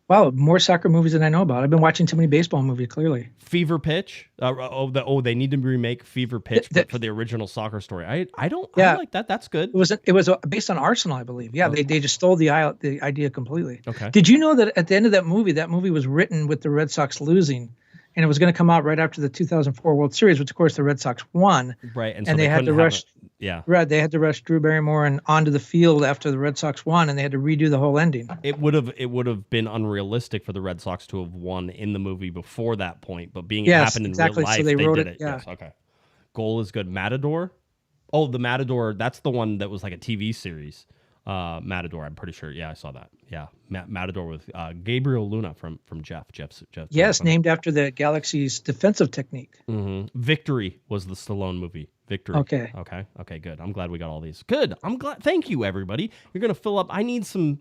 Wow, more soccer movies than I know about. I've been watching too many baseball movies, clearly. Fever Pitch. They need to remake Fever Pitch for the original soccer story. I like that. That's good. It was based on Arsenal, I believe. Yeah, they just stole the idea completely. Okay. Did you know that at the end of that movie was written with the Red Sox losing, and it was going to come out right after the 2004 World Series, which of course the Red Sox won. Right, and they had to rush. Yeah. Right, they had to rush Drew Barrymore and onto the field after the Red Sox won, and they had to redo the whole ending. It would have been unrealistic for the Red Sox to have won in the movie before that point, but it happened in real life, so they wrote did it. Yeah. Yes, okay. Goal is good. Matador. Oh, the Matador. That's the one that was like a TV series. Matador. I'm pretty sure. Yeah, I saw that. Yeah, Matador with Gabriel Luna from Jeff. Yes, named after the Galaxy's defensive technique. Mm-hmm. Victory was the Stallone movie. Victory. Okay, good. I'm glad we got all these. Good. I'm glad. Thank you, everybody. You're gonna fill up. I need some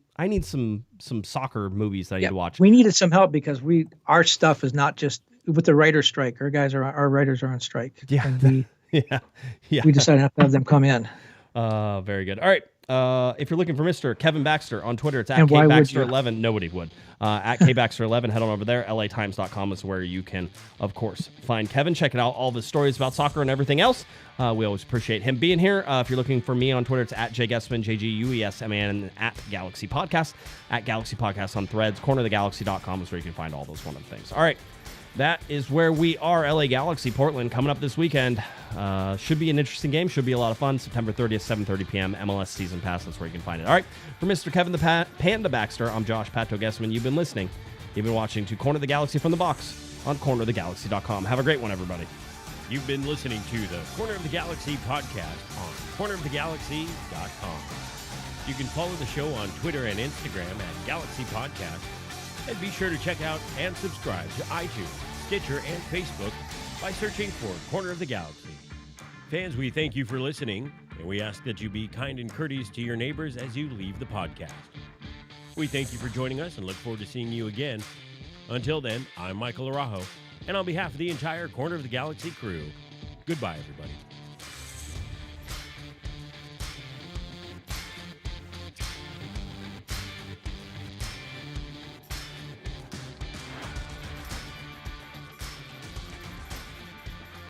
soccer movies that I need to watch. We needed some help because our stuff is not just with the writer's strike. Our writers are on strike. Yeah. And we decided to have them come in. Very good. All right. If you're looking for Mr. Kevin Baxter on Twitter, it's at KBaxter11. Nobody would. At KBaxter11, head on over there. LATimes.com is where you can, of course, find Kevin. Check it out, all the stories about soccer and everything else. We always appreciate him being here. If you're looking for me on Twitter, it's at Guesman, JGUESMAN, at Galaxy Podcast, at Galaxy Podcast on Threads. Cornerthegalaxy.com is where you can find all those wonderful things. All right. That is where we are. LA Galaxy, Portland, coming up this weekend. Should be an interesting game. Should be a lot of fun. September 30th, 7:30 p.m. MLS Season Pass. That's where you can find it. All right. For Mr. Kevin the Panda Baxter, I'm Josh Pato Guesman. You've been listening. You've been watching to Corner the Galaxy from the Box on cornerthegalaxy.com. Have a great one, everybody. You've been listening to the Corner of the Galaxy podcast on cornerofthegalaxy.com. You can follow the show on Twitter and Instagram at Galaxy Podcast. And be sure to check out and subscribe to iTunes, Stitcher, and Facebook by searching for Corner of the Galaxy. Fans, we thank you for listening, and we ask that you be kind and courteous to your neighbors as you leave the podcast. We thank you for joining us and look forward to seeing you again. Until then, I'm Michael Araujo, and on behalf of the entire Corner of the Galaxy crew, goodbye, everybody.